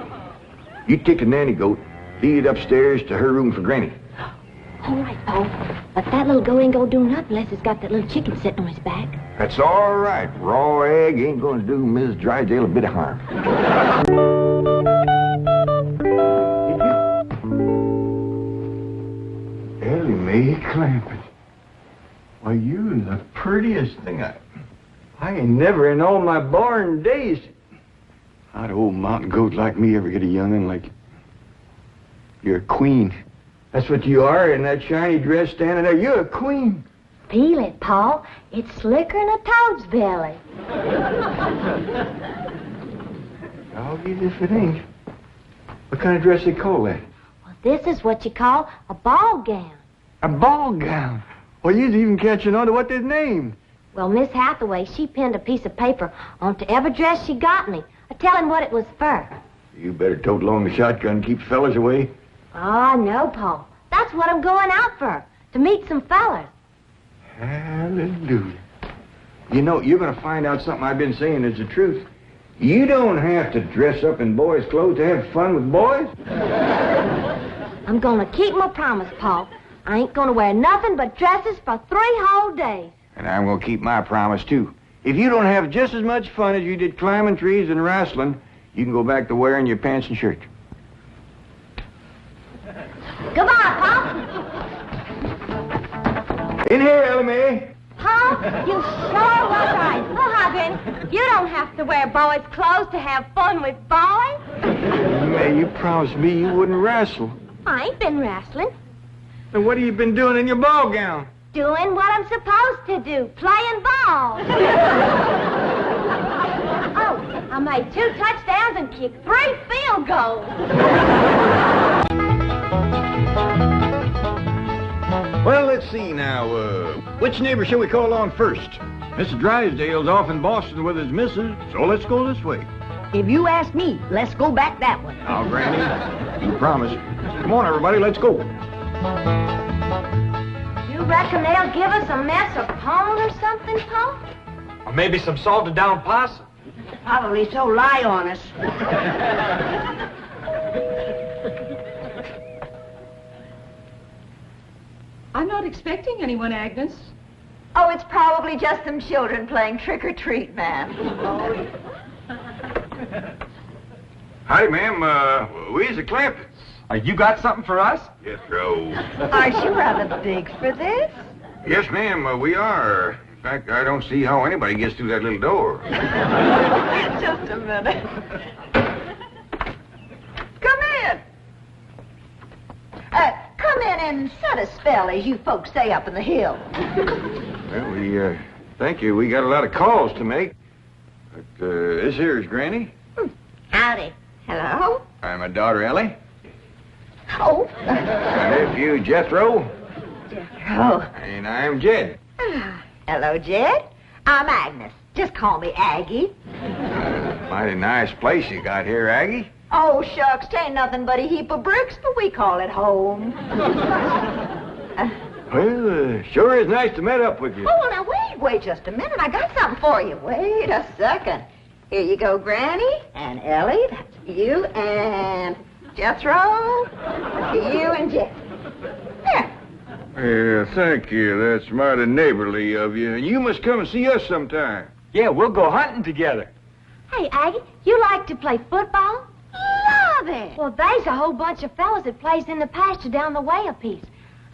H: you take the nanny goat, lead it upstairs to her room for Granny.
B: All right, Pa. But that little goat ain't gonna do nothing unless it's got that little chicken sitting on his back.
H: That's all right. Raw egg ain't going to do Mrs. Drysdale a bit of harm. Elly Mae Clampett. Why, you the prettiest thing I ain't never in all my born days. How'd an old mountain goat like me ever get a young'un like... You're a queen. That's what you are in that shiny dress standing there. You're a queen.
B: Feel it, Pa. It's slicker than a toad's belly.
H: I'll get it if it ain't. What kind of dress they call that?
B: Well, this is what you call a ball gown.
H: A ball gown. Well, you's even catching on to what they're named.
B: Well, Miss Hathaway, she pinned a piece of paper onto every dress she got me, telling what it was for.
H: You better tote along the shotgun and keep fellas away.
B: Oh, no, Paul. That's what I'm going out for, to meet some fellas.
H: Hallelujah. You know, you're going to find out something I've been saying is the truth. You don't have to dress up in boys' clothes to have fun with boys.
B: I'm going to keep my promise, Paul. I ain't going to wear nothing but dresses for 3 whole days.
H: And I'm going to keep my promise, too. If you don't have just as much fun as you did climbing trees and wrestling, you can go back to wearing your pants and shirt.
B: Goodbye, Paul.
H: In here, Elly Mae.
B: Paul, you sure was right. Oh, Huggin, you don't have to wear boys' clothes to have fun with boys.
H: Mae, you promised me you wouldn't wrestle.
B: I ain't been wrestling.
H: Then what have you been doing in your ball gown?
B: Doing what I'm supposed to do, playing ball. Oh, I made 2 touchdowns and kicked 3 field goals.
H: Well, let's see now. Which neighbor shall we call on first? Mr. Drysdale's off in Boston with his missus, so let's go this way.
C: If you ask me, let's go back that way.
H: Now, Granny, you promise. Come on, everybody, let's go.
B: You reckon they'll give us a mess of pone or something, Paul?
J: Or maybe some salted down possum.
C: Probably so lie on us.
G: I'm not expecting anyone, Agnes.
L: Oh, it's probably just some children playing trick-or-treat, ma'am.
H: Howdy, ma'am. We's the Clampetts.
J: You got something for us?
H: Yes, Rose.
L: Aren't you rather big for this?
H: Yes, ma'am, we are. In fact, I don't see how anybody gets through that little door.
L: Just a minute. Come in. Come in and set a spell, as you folks say up in the hill.
H: Well, thank you. We got a lot of calls to make. But, this here is Granny.
C: Howdy.
L: Hello?
H: I'm my daughter, Elly.
L: Oh.
H: My nephew, Jethro.
L: Jethro.
H: And I'm Jed.
L: Hello, Jed. I'm Agnes. Just call me Aggie.
H: Mighty nice place you got here, Aggie.
L: Oh, shucks, 'tain't nothing but a heap of bricks, but we call it home.
H: Well, sure is nice to meet up with you.
L: Oh, now wait just a minute. I got something for you. Wait a second. Here you go, Granny, and Elly, that's you, and Jethro, you and Jed. There.
H: Yeah, thank you. That's mighty neighborly of you. And you must come and see us sometime.
J: Yeah, we'll go hunting together.
B: Hey, Aggie, you like to play football?
C: Love it.
B: Well, there's a whole bunch of fellas that plays in the pasture down the way a piece.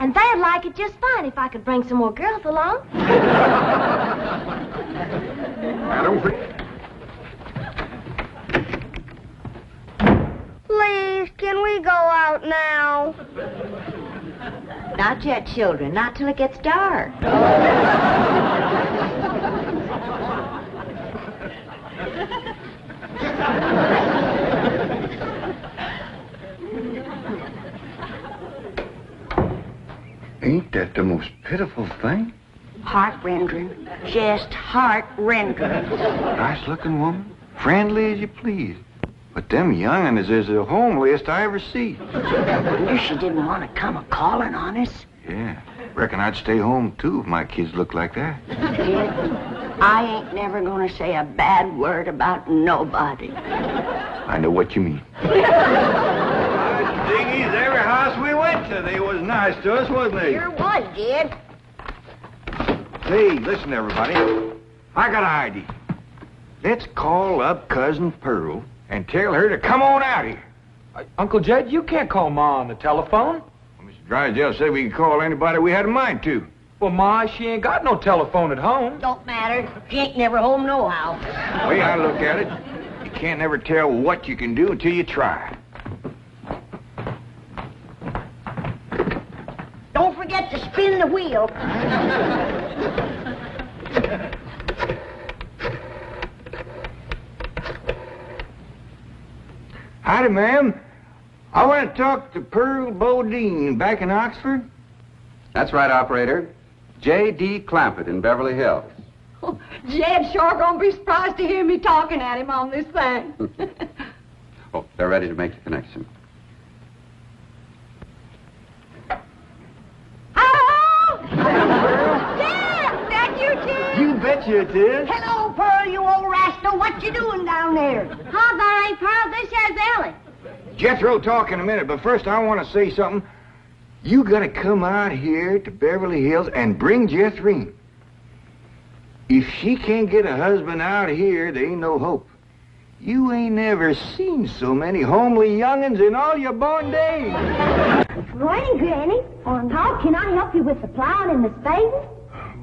B: And they'd like it just fine if I could bring some more girls along.
H: I don't forget.
B: Please, can we go out now?
L: Not yet, children. Not till it gets dark.
H: Ain't that the most pitiful thing?
C: Heart-rendering. Just heart-rendering.
H: Nice-looking woman. Friendly as you please. But them young'uns is the homeliest I ever see.
C: Wonder she didn't want to come a-calling on us.
H: Yeah. Reckon I'd stay home, too, if my kids looked like that.
C: Kid, I ain't never gonna say a bad word about nobody.
H: I know what you mean. Diggies, every house we went to, they was nice to us, wasn't they?
C: Sure was, Jed.
H: Hey, listen, everybody. I got an idea. Let's call up Cousin Pearl and tell her to come on out here.
J: Uncle Jed, you can't call Ma on the telephone.
H: Well, Mr. Drysdale said we could call anybody we had a mind to.
J: Well, Ma, she ain't got no telephone at home.
C: Don't matter. She ain't never home nohow.
H: The way I look at it, you can't never tell what you can do until you try.
C: Don't forget to spin the wheel.
H: Howdy, ma'am. I want to talk to Pearl Bodine back in Oxford.
M: That's right, operator. J.D. Clampett in Beverly Hills.
L: Jed's sure gonna be surprised to hear me talking at him on this thing.
M: Oh, they're ready to make the connection.
L: Hello? Jed! That you, Jed?
H: You betcha it is.
C: Hello, Pearl, you old rascal. What you doing down there?
B: How's all right, Pearl? This here's Elly.
A: Jethro talk in a minute, but first I want to say something. You gotta come out here to Beverly Hills and bring Jethrine. If she can't get a husband out here, there ain't no hope. You ain't never seen so many homely young'uns in all your born days.
B: Morning, Granny. How can I help you with the plowing and the spading?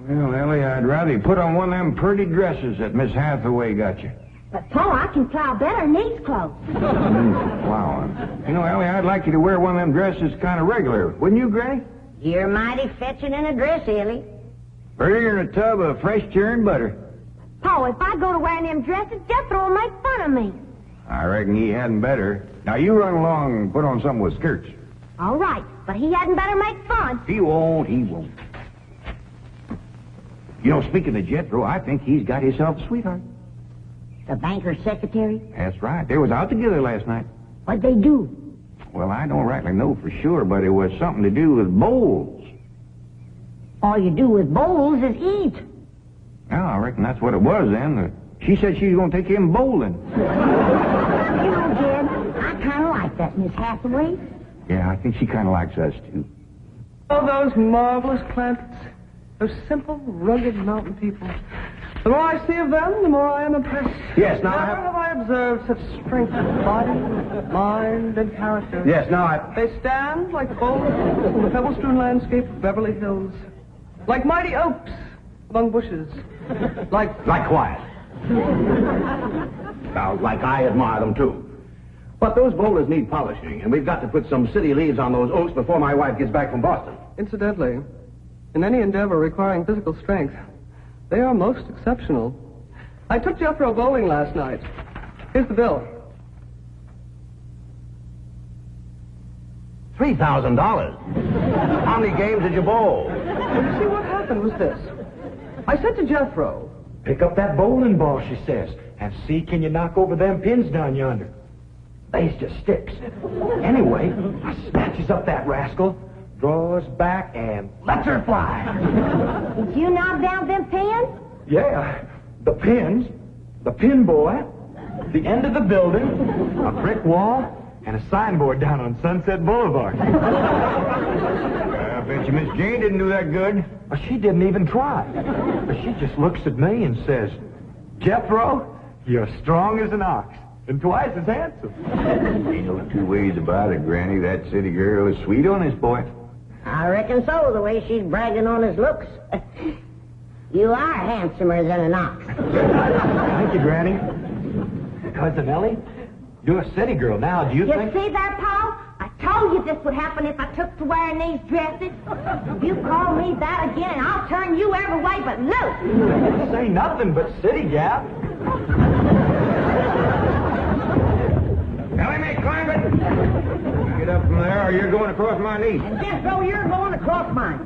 H: Well, Ellie, I'd rather you put on one of them pretty dresses that Miss Hathaway got you.
B: But, Pa, I can plow better than these clothes.
H: Plowing. You know, Ellie, I'd like you to wear one of them dresses kind of regular. Wouldn't you, Granny?
C: You're mighty fetching in a dress, Elly.
H: Prettier than a tub of fresh churned butter.
B: Pa, if I go to wearing them dresses, Jethro will make fun of me.
H: I reckon he hadn't better. Now, you run along and put on something with skirts.
B: All right, but he hadn't better make fun.
H: He won't. You know, speaking of Jethro, I think he's got himself a sweetheart.
C: The banker's secretary?
H: That's right. They was out together last night.
C: What'd they do?
H: Well, I don't rightly know for sure, but it was something to do with bowls.
C: All you do with bowls is eat.
H: Yeah, I reckon that's what it was then. She said she was going to take him bowling.
C: You know, Jed, I kind of like that Miss Hathaway.
H: Yeah, I think she kind of likes us, too.
G: Oh, those marvelous Clampetts. Those simple, rugged mountain people. The more I see of them, the more I am impressed.
I: Yes, now
G: Never have I observed such strength of body, mind, and character.
I: Yes, now
G: They stand like boulders in the pebble-strewn landscape of Beverly Hills. Like mighty oaks among bushes. Like
I: quiet. Now, like I admire them, too. But those boulders need polishing, and we've got to put some city leaves on those oaks before my wife gets back from Boston.
G: Incidentally, in any endeavor requiring physical strength, they are most exceptional. I took Jethro bowling last night. Here's the bill.
I: $3,000. How many games did you bowl?
G: Well, you see, what happened was this. I said to Jethro,
J: Pick up that bowling ball, she says, and see can you knock over them pins down yonder. They's just sticks. Anyway, I snatches up that rascal, draws back, and lets her fly.
B: Did you knock down them pins?
J: Yeah, the pins, the pin boy, the end of the building, a brick wall, and a signboard down on Sunset Boulevard.
H: I bet you Miss Jane didn't do that good.
J: Well, she didn't even try. But she just looks at me and says, Jethro, you're strong as an ox and twice as handsome.
H: Ain't no two ways about it, Granny. That city girl is sweet on this boy.
C: I reckon so, the way she's bragging on his looks. You are handsomer than an ox.
J: Thank you, Granny. Cousin Elly, you're a city girl now. Do you think...
B: You see there, Pa? I told you this would happen if I took to wearing these dresses. If you call me that again, and I'll turn you every way but loose.
J: Say nothing but city gal.
H: Ellie, make Clampett. Get up from there or you're going across my knee.
C: And Jethro, you're going across mine.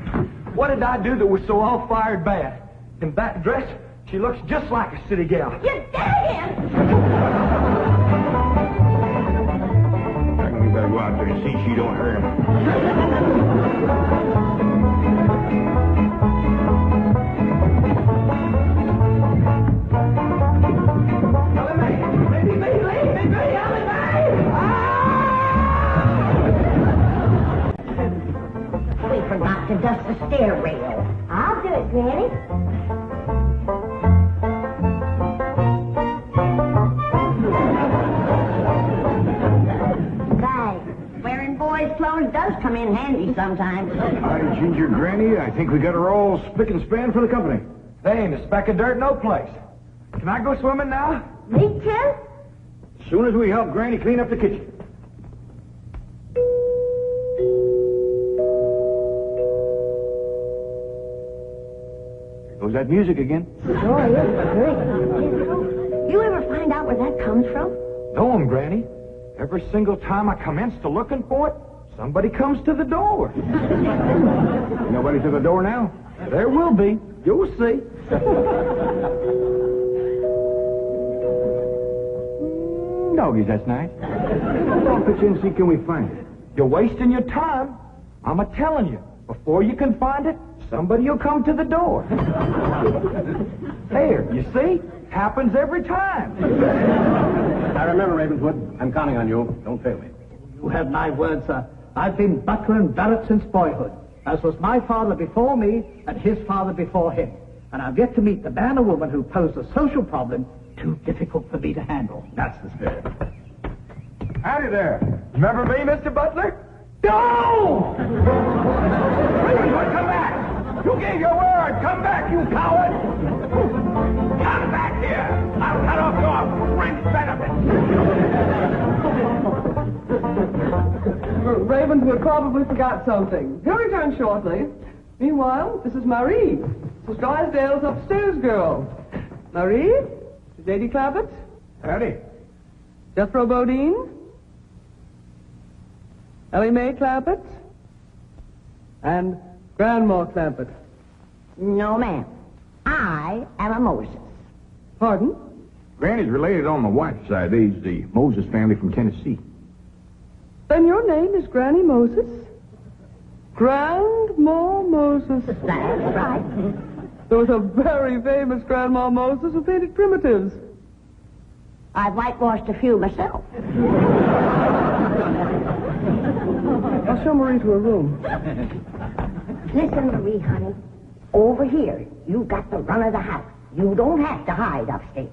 J: What did I do that was so all-fired bad? In that dress, she looks just like a city gal.
B: You did!
H: I think we better go out there and see she don't hurt him.
C: We forgot to dust the stair rail.
B: I'll do it, Granny.
C: Wearing boys' clothes does come in handy sometimes.
H: Hi, Ginger Granny. I think we got her all spick and span for the company.
J: They ain't a speck of dirt no place. Can I go swimming now?
B: Me too?
H: As soon as we help Granny clean up the kitchen. There goes that music again.
B: Sure is great. You ever find out where that comes from?
J: Know 'em, Granny. Every single time I commence to looking for it, somebody comes to the door.
H: Nobody to the door now?
J: There will be. You'll see.
H: Doggies, that's nice. I'll pitch in and see can we find it.
J: You're wasting your time. I'm a-telling you. Before you can find it, somebody will come to the door. There, you see? Happens every time.
I: I remember, Ravenswood. I'm counting on you. Don't fail me.
K: You have my word, sir. I've been butler and valet since boyhood, as was my father before me and his father before him. And I've yet to meet the man or woman who posed a social problem too difficult for me to handle.
I: That's the spirit.
J: Howdy there. Remember me, Mr. Butler? No! Ravenswood, come back! You gave your word! Come back, you coward! Come back here! I'll cut off your friend's benefits!
G: Ravenswood probably forgot something. He'll return shortly. Meanwhile, this is Marie. This is Drysdale's upstairs girl. Marie? Lady Clampett?
J: Howdy.
G: Jethro Bodine? Elly Mae Clampett? And Grandma Clampett.
C: No, ma'am. I am a Moses.
G: Pardon?
H: Granny's related on the wife's side. They's the Moses family from Tennessee.
G: Then your name is Granny Moses? Grandma Moses.
C: That's right.
G: There was a very famous Grandma Moses who painted primitives.
C: I've whitewashed a few myself.
G: I'll show Marie to her room.
C: Listen, Marie, honey. Over here, you got the run of the house. You don't have to hide upstairs.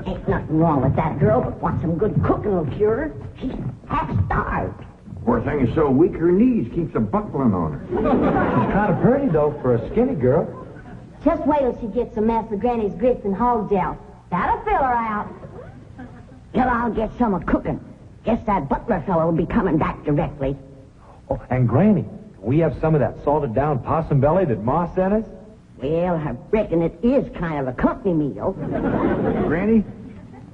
C: Ain't nothing wrong with that girl, but want some good cooking will cure her. She's half starved.
H: Poor thing is so weak her knees keeps a buckling on her.
J: She's kind of pretty, though, for a skinny girl.
B: Just wait till she gets a mess of Granny's grits and hog gel. That'll fill her out.
C: Till I'll get some of cooking. Guess that butler fellow will be coming back directly.
J: Oh, and Granny, we have some of that salted down possum belly that Ma sent us?
C: Well, I reckon it is kind of a company meal.
H: Granny,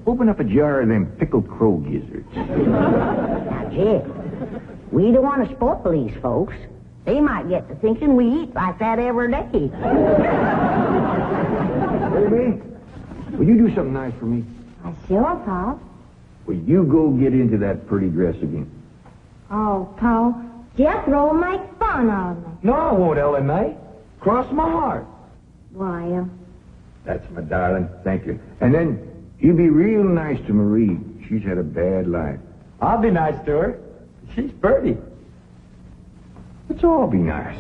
H: open up a jar of them pickled crow gizzards.
C: Now, Jed, we don't want to spoil these folks. They might get to thinking we eat like that every day.
H: Baby, will you do something nice for me?
B: Sure, Paul.
H: Will you go get into that pretty dress again?
B: Oh, Paul, Jethro will make fun of me.
J: No, I won't, Elly Mae. Cross my heart.
B: Why,
H: That's my darling. Thank you. And then you be real nice to Marie. She's had a bad life.
J: I'll be nice to her. She's pretty.
H: Let's all be nice.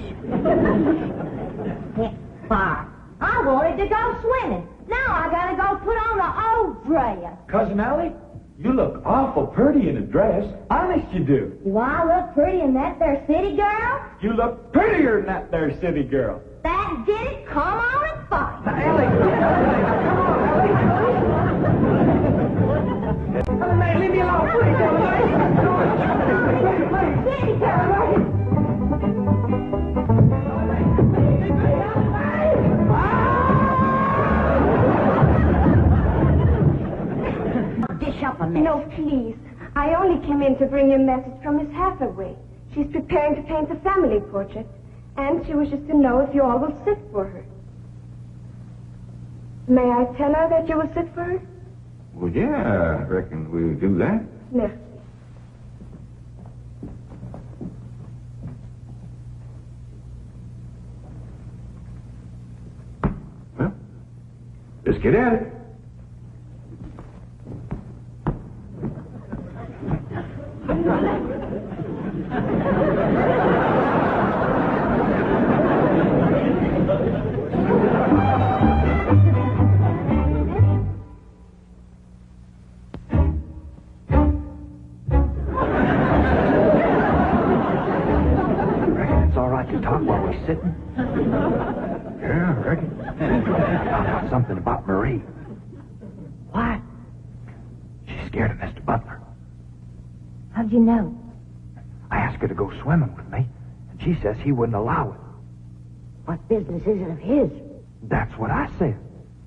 B: Bob, I wanted to go swimming. Now I gotta go put on the old dress.
J: Cousin Elly, you look awful pretty in a dress. Honest you do.
B: Do I look pretty in that there city girl?
J: You look prettier than that there city girl.
B: That did it. Come on and fight.
J: Now, Elly, come on, Elly, leave me alone, please, Elly.
B: City girl.
C: Dish up a mess.
N: No, please. I only came in to bring you a message from Miss Hathaway. She's preparing to paint the family portrait, and she wishes to know if you all will sit for her. May I tell her that you will sit for her?
H: Well, yeah, I reckon we'll do that.
N: Merci.
H: Well, let's get at it.
J: Sitting?
H: Yeah, I reckon.
J: Found out something about Marie. What? She's scared of Mr. Butler.
B: How'd you know?
J: I asked her to go swimming with me, and she says he wouldn't allow it.
C: What business is it of his?
J: That's what I said.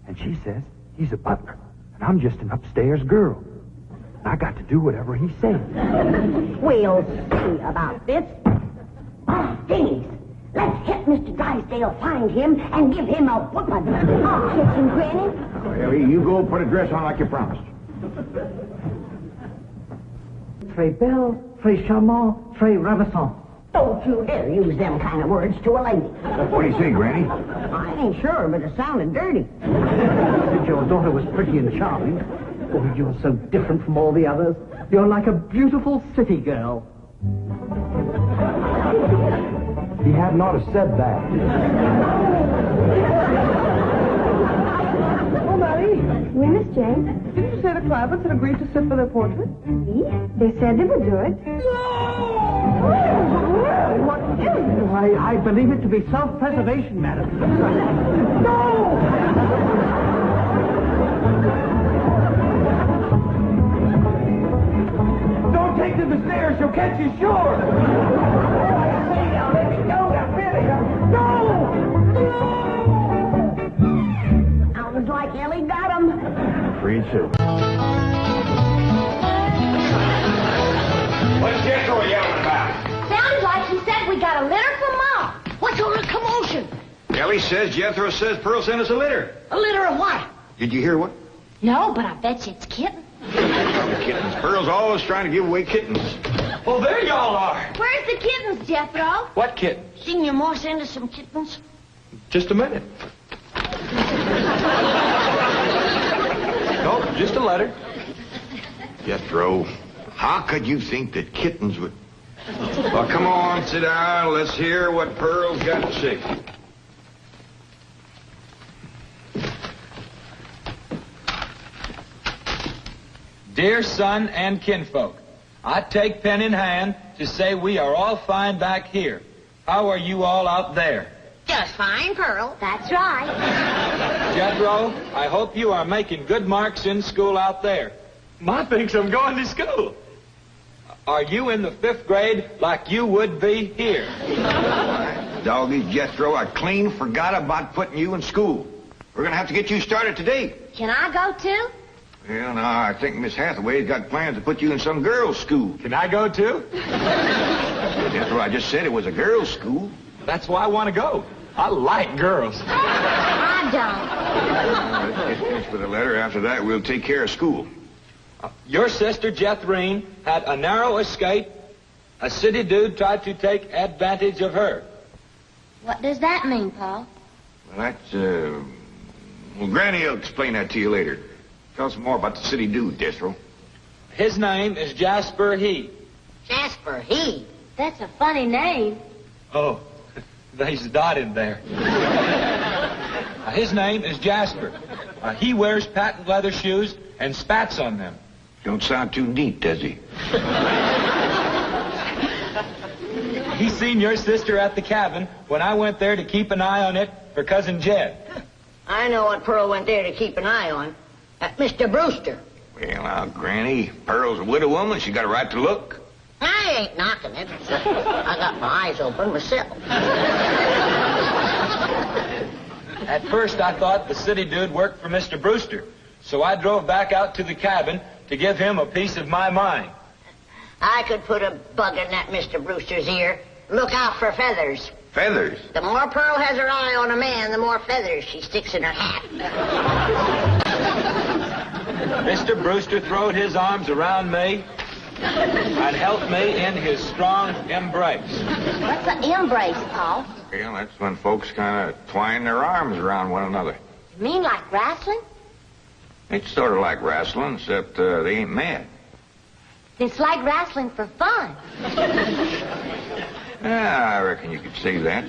J: And she says he's a butler, and I'm just an upstairs girl. And I got to do whatever he says.
C: We'll see about this. Oh, dingies. Mr. Drysdale find him and give him a whooping.
N: Oh, kiss him, Granny.
H: Oh, Elly, you go put a dress on like you promised.
K: Très belle, très charmant, très ravissant.
C: Don't you dare use them kind of words to a lady.
H: What do you say, Granny?
C: I ain't sure, but it sounded dirty.
K: If your daughter was pretty and charming, oh, you're so different from all the others. You're like a beautiful city girl.
J: He had not have said that.
G: Oh, Mary,
N: Oui, Miss Jane.
G: didn't you say the Clampetts had agreed to sit for their portrait?
N: Oui, they said they would do it.
K: What is it? I believe it to be self-preservation, madam. No!
J: Don't take to the stairs, you'll catch you sure.
K: Let me go, now, Billy. No!
C: Sounds like Elly got him.
H: Afraid so.
A: What's Jethro yelling about?
B: Sounded like he said we got a litter from Mom.
C: What's all the commotion?
A: Elly says Jethro says Pearl sent us a litter.
C: A litter of what?
A: Did you hear what?
B: No, but I bet you it's kitten.
A: Kittens. Pearl's always trying to give away kittens.
D: Well, there y'all are.
B: Where's the kittens, Jethro?
D: What kitten?
C: Senior Moore send us some kittens?
D: Just a minute. Nope, just a letter.
A: Jethro, how could you think that kittens would... Well, come on, sit down. Let's hear what Pearl's got to say.
O: Dear son and kinfolk, I take pen in hand to say we are all fine back here. How are you all out there?
C: Just fine, Pearl.
B: That's right.
O: Jethro, I hope you are making good marks in school out there.
D: Ma thinks I'm going to school.
O: Are you in the 5th grade like you would be here?
A: Doggy, Jethro, I clean forgot about putting you in school. We're going to have to get you started today.
B: Can I go too?
A: Well, now, I think Miss Hathaway's got plans to put you in some girls' school.
D: Can I go too?
A: Jethro, I just said it was a girls' school.
D: That's why I want to go. I like girls.
B: I don't.
A: Let's get finished with the letter. After that, we'll take care of school.
O: Your sister, Jethrine, had a narrow escape. A city dude tried to take advantage of her.
B: What does that mean, Paul?
A: Well, that's, well, Granny will explain that to you later. Tell us more about the city dude, Jethro.
O: His name is Jasper He.
C: Jasper, he.
B: That's a funny name.
O: Oh, there's a dot in there. His name is Jasper. He wears patent leather shoes and spats on them.
A: Don't sound too neat, does he?
O: He seen your sister at the cabin when I went there to keep an eye on it for Cousin Jed.
C: I know what Pearl went there to keep an eye on. Mr. Brewster.
A: Well, now, Granny, Pearl's a widow woman. She got a right to look.
C: I ain't knocking it. I got my eyes open myself.
O: At first, I thought the city dude worked for Mr. Brewster, so I drove back out to the cabin to give him a piece of my mind.
C: I could put a bug in that Mr. Brewster's ear. Look out for feathers.
A: Feathers?
C: The more Pearl has her eye on a man, the more feathers she sticks in her hat.
O: Mr. Brewster throwed his arms around me and held me in his strong embrace.
B: What's an embrace, Paul?
A: Well, that's when folks kind of twine their arms around one another.
B: You mean like wrestling?
A: It's sort of like wrestling, except they ain't mad.
B: It's like wrestling for fun.
A: Yeah, I reckon you could say that.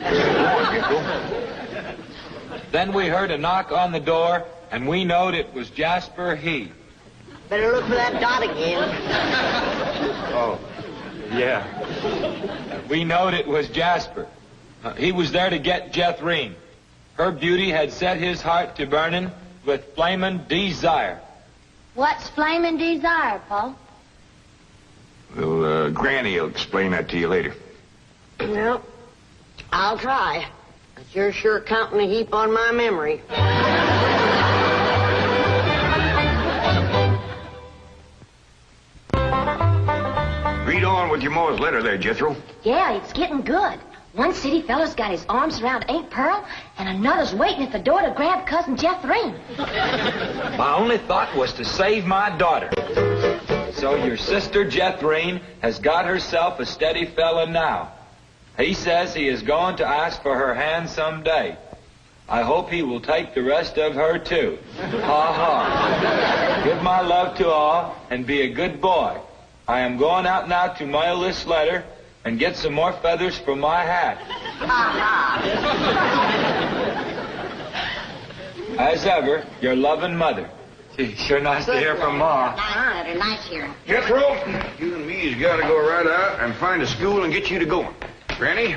O: Then we heard a knock on the door, and we knowed it was Jasper He.
C: Better look for that dot again.
O: Oh, yeah. We knowed it was Jasper. He was there to get Jethrine. Her beauty had set his heart to burning with flamin' desire.
B: What's flaming desire, Paul?
A: Well, Granny will explain that to you later.
C: Well, I'll try. But you're sure counting a heap on my memory.
A: Read on with your Moore's letter there, Jethro.
B: Yeah, it's getting good. One city fella's got his arms around Aunt Pearl, and another's waiting at the door to grab Cousin Jethro.
O: My only thought was to save my daughter. So your sister Jethro has got herself a steady fella now. He says he is going to ask for her hand someday. I hope he will take the rest of her, too. Ha ha. Give my love to all and be a good boy. I am going out now to mail this letter and get some more feathers for my hat. As ever, your loving mother. Gee, sure nice to hear from Ma.
C: They're nice here.
H: Jethro, you and me's got to go right out and find a school and get you to going. Granny,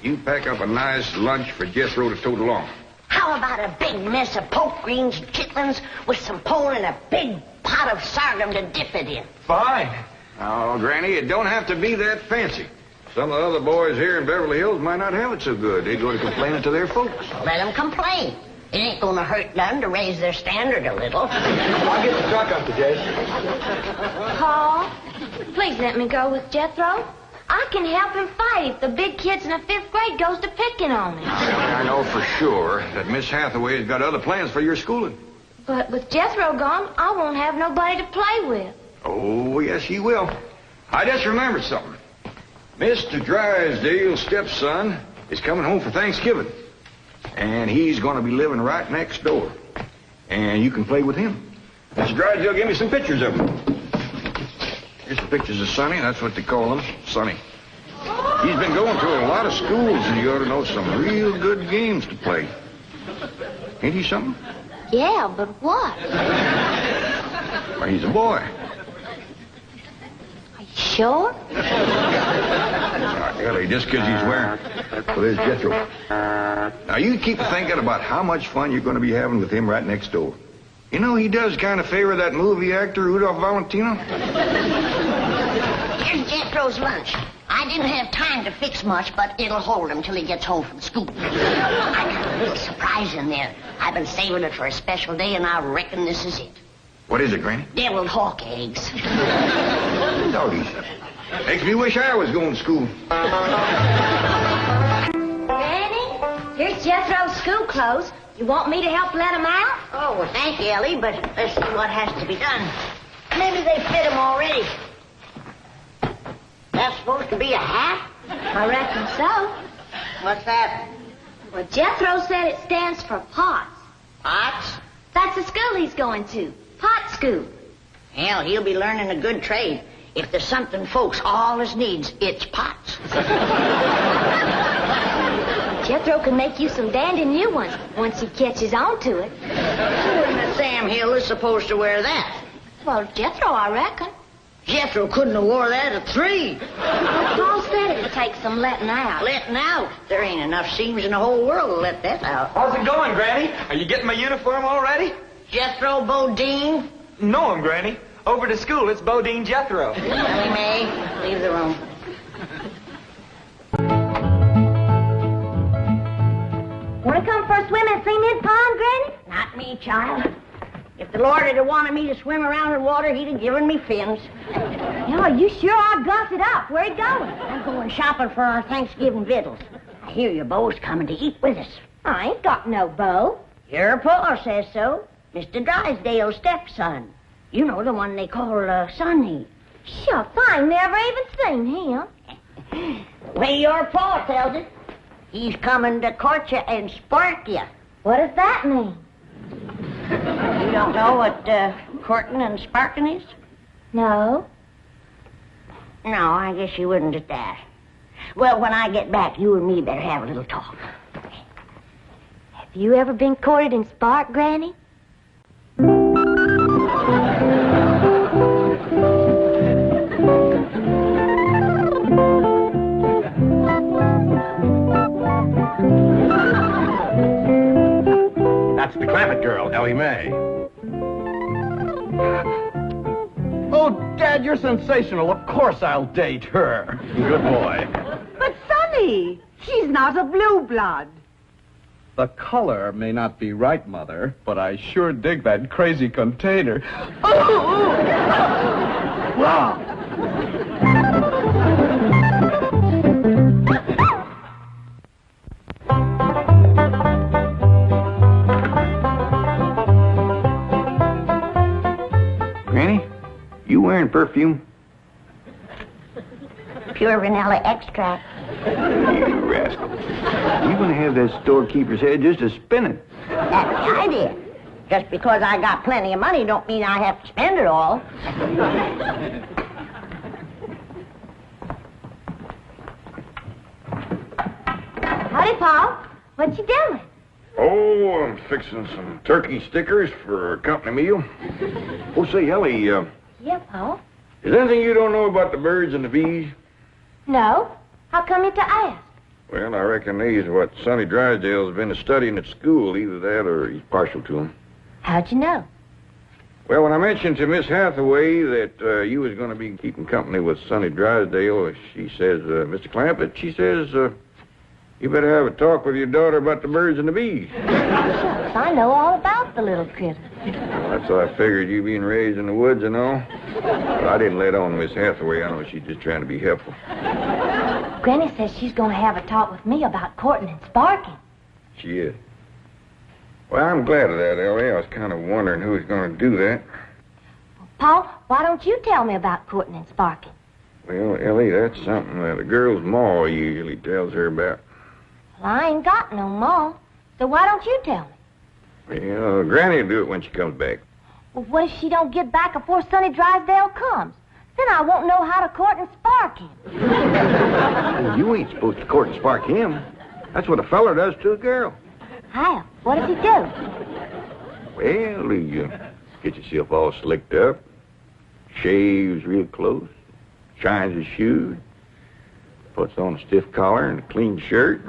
H: you pack up a nice lunch for Jethro to tote along.
C: How about a big mess of poke greens and chitlins with some pole and a big pot of sorghum to dip it in?
O: Fine.
H: Oh, Granny, it don't have to be that fancy. Some of the other boys here in Beverly Hills might not have it so good. They go to complaining to their folks.
C: Let them complain. It ain't gonna hurt none to raise their standard a little.
O: I'll get the truck up to Jay.
B: Paul, please let me go with Jethro. I can help him fight if the big kids in the 5th grade goes to picking on him.
H: I know for sure that Miss Hathaway has got other plans for your schooling.
B: But with Jethro gone, I won't have nobody to play with.
H: Oh, yes, you will. I just remembered something. Mr. Drysdale's stepson is coming home for Thanksgiving. And he's going to be living right next door. And you can play with him. Mr. Drysdale gave me some pictures of him. Here's some pictures of Sonny. That's what they call him, Sonny. He's been going to a lot of schools, and you ought to know some real good games to play. Ain't he something?
B: Yeah, but what?
H: Well, he's a boy.
B: Are you sure?
H: Elly, just because he's wearing... Well, there's Jethro. Now, you keep thinking about how much fun you're going to be having with him right next door. You know, he does kind of favor that movie actor, Rudolph Valentino.
C: Here's Jethro's lunch. I didn't have time to fix much, but it'll hold him till he gets home from school. I got a little surprise in there. I've been saving it for a special day, and I reckon this is it.
H: What is it, Granny?
C: Deviled hawk eggs.
H: Doggies. Makes me wish I was going to school.
B: Granny, here's Jethro's school clothes. You want me to help let him out?
C: Oh, well, thank you, Elly, but let's see what has to be done. Maybe they fit him already. That's supposed to be a hat?
B: I reckon so.
C: What's that?
B: Well, Jethro said it stands for POTS.
C: Pots?
B: That's the school he's going to. Pot school.
C: Hell, he'll be learning a good trade. If there's something folks always needs, it's pots.
B: Jethro can make you some dandy new ones once he catches on to it.
C: Who in the Sam Hill is supposed to wear that?
B: Well, Jethro, I reckon.
C: Jethro couldn't have wore that at 3.
B: Paul said it'd take some letting out.
C: Letting out? There ain't enough seams in the whole world to let that out.
O: How's it going, Granny? Are you getting my uniform already?
C: Jethro Bodine?
O: No, Granny. Over to school, it's Bodine Jethro.
C: Elly May, leave the room.
B: Want to come for a swim in Cement Pond, Granny?
C: Not me, child. If the Lord had wanted me to swim around in water, he'd have given me fins.
B: Yeah, you sure are gusset up. Where you going?
C: I'm going shopping for our Thanksgiving victuals. I hear your beau's coming to eat with us.
B: I ain't got no beau.
C: Your pa says so. Mr. Drysdale's stepson. You know, the one they call Sonny.
B: Shucks, I ain't never even seen him.
C: Well, your pa tells it. He's coming to court you and spark you.
B: What does that mean?
C: You don't know what courting and sparking is?
B: No.
C: No, I guess you wouldn't at that. Well, when I get back, you and me better have a little talk.
B: Have you ever been courted and sparked, Granny?
I: That's the Clampett girl, Elly May.
P: Oh, Dad, you're sensational. Of course I'll date her.
I: Good boy.
Q: But, Sonny, she's not a blue blood.
P: The color may not be right, Mother, but I sure dig that crazy container. Oh! Wow!
H: perfume?
C: Pure vanilla extract.
H: You rascal. You're going to have that storekeeper's head just a spinning.
C: That's the idea. Just because I got plenty of money don't mean I have to spend it all.
B: Howdy, Paul. What you doing?
H: Oh, I'm fixing some turkey stickers for a company meal. Oh, say, Elly,
B: Yeah, Paul.
H: is there anything you don't know about the birds and the bees?
B: No. How come you to ask?
H: Well, I reckon these are what Sonny Drysdale's been studying at school. Either that or he's partial to them.
B: How'd you know?
H: Well, when I mentioned to Miss Hathaway that you was going to be keeping company with Sonny Drysdale, she says, Mr. Clampett, she says, you better have a talk with your daughter about the birds and the bees.
B: Shucks, I know all about the little critter.
H: Well, that's why I figured you being raised in the woods and all. But I didn't let on Miss Hathaway. I know she's just trying to be helpful.
B: Granny says she's going to have a talk with me about courting and sparking.
H: She is. Well, I'm glad of that, Elly. I was kind of wondering who was going to do that.
B: Paul, why don't you tell me about courting and sparking?
H: Well, Elly, that's something that a girl's ma usually tells her about.
B: Well, I ain't got no ma, so why don't you tell me?
H: Well, Granny'll do it when she comes back.
B: Well, what if she don't get back before Sonny Drysdale comes? Then I won't know how to court and spark him.
H: Well, you ain't supposed to court and spark him. That's what a feller does to a girl.
B: How? What does he do?
H: Well, he gets himself all slicked up, shaves real close, shines his shoes, puts on a stiff collar and a clean shirt.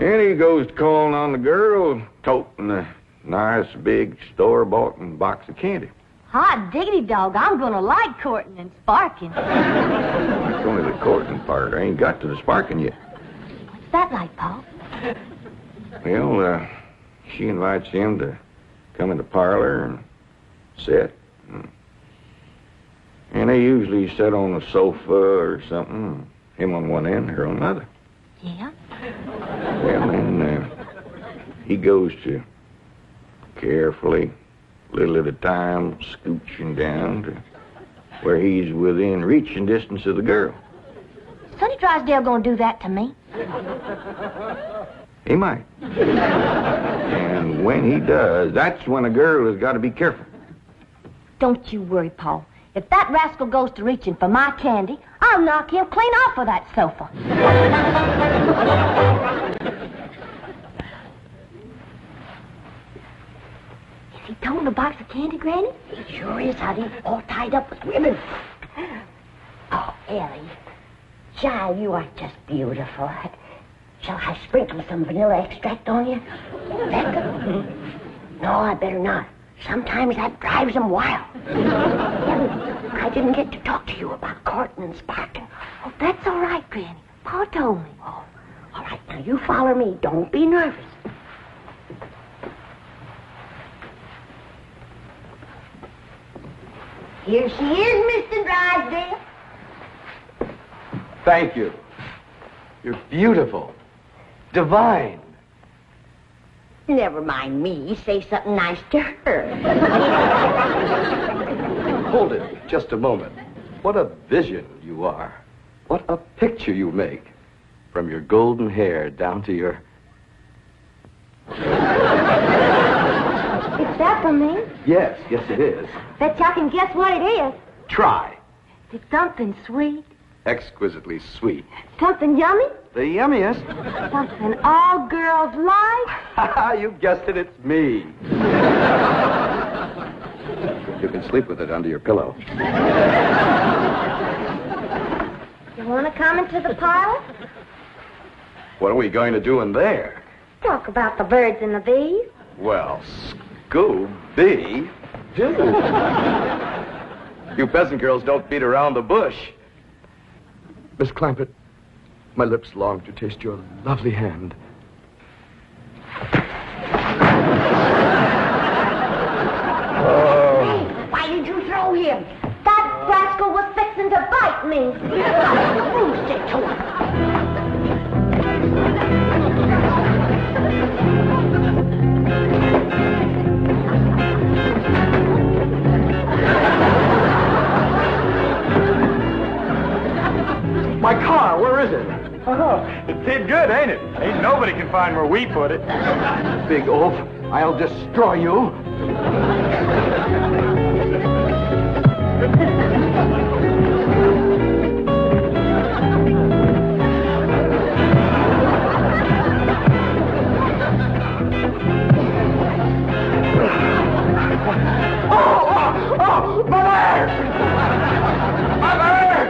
H: And he goes to calling on the girl, toting a nice big store-bought box of candy.
B: Hot diggity dog, I'm gonna like courting and sparking.
H: It's only the courting part. I ain't got to the sparking yet.
B: What's that like, Paul?
H: Well, she invites him to come in the parlor and sit. And they usually sit on a sofa or something, him on one end, her on the other.
B: Yeah?
H: Well, then he goes to carefully, little at a time, scooching down to where he's within reaching distance of the girl.
B: Sonny Drysdale gonna do that to me?
H: He might. And when he does, that's when a girl has got to be careful.
B: Don't you worry, Paul. If that rascal goes to reaching for my candy, I'll knock him clean off of that sofa. Is he toting a box of candy, Granny?
C: He sure is, honey. All tied up with ribbon. Oh, Elly. Child, you are just beautiful. Shall I sprinkle some vanilla extract on you? Becca? No, I better not. Sometimes that drives them wild. Elly, I didn't get to talk to you about courting and sparking.
B: Oh, that's all right, Granny. Pa told me.
C: Oh, all right, now you follow me. Don't be nervous. Here she is, Mr. Drysdale.
R: Thank you. You're beautiful. Divine.
C: Never mind me. Say something nice to her.
R: Hold it just a moment. What a vision you are. What a picture you make. From your golden hair down to your...
B: It's that for me?
R: Yes, yes it is.
B: Bet y'all can guess what it is.
R: Try.
B: It's something sweet.
R: Exquisitely sweet.
B: Something yummy.
R: The yummiest.
B: Something all girls like.
R: You guessed it, it's me. You can sleep with it under your pillow.
B: You want to come into the parlor?
R: What are we going to do in there?
B: Talk about the birds and the bees.
R: Well, Scooby Doo. You peasant girls don't beat around the bush. Miss Clampett, my lips long to taste your lovely hand.
C: Hey, why did you throw him?
B: That rascal was fixing to bite me.
C: Bruce it to him.
H: Oh, it did good, ain't it? Ain't nobody can find where we put it.
I: Big oaf, I'll destroy you.
H: Oh, my leg! My leg!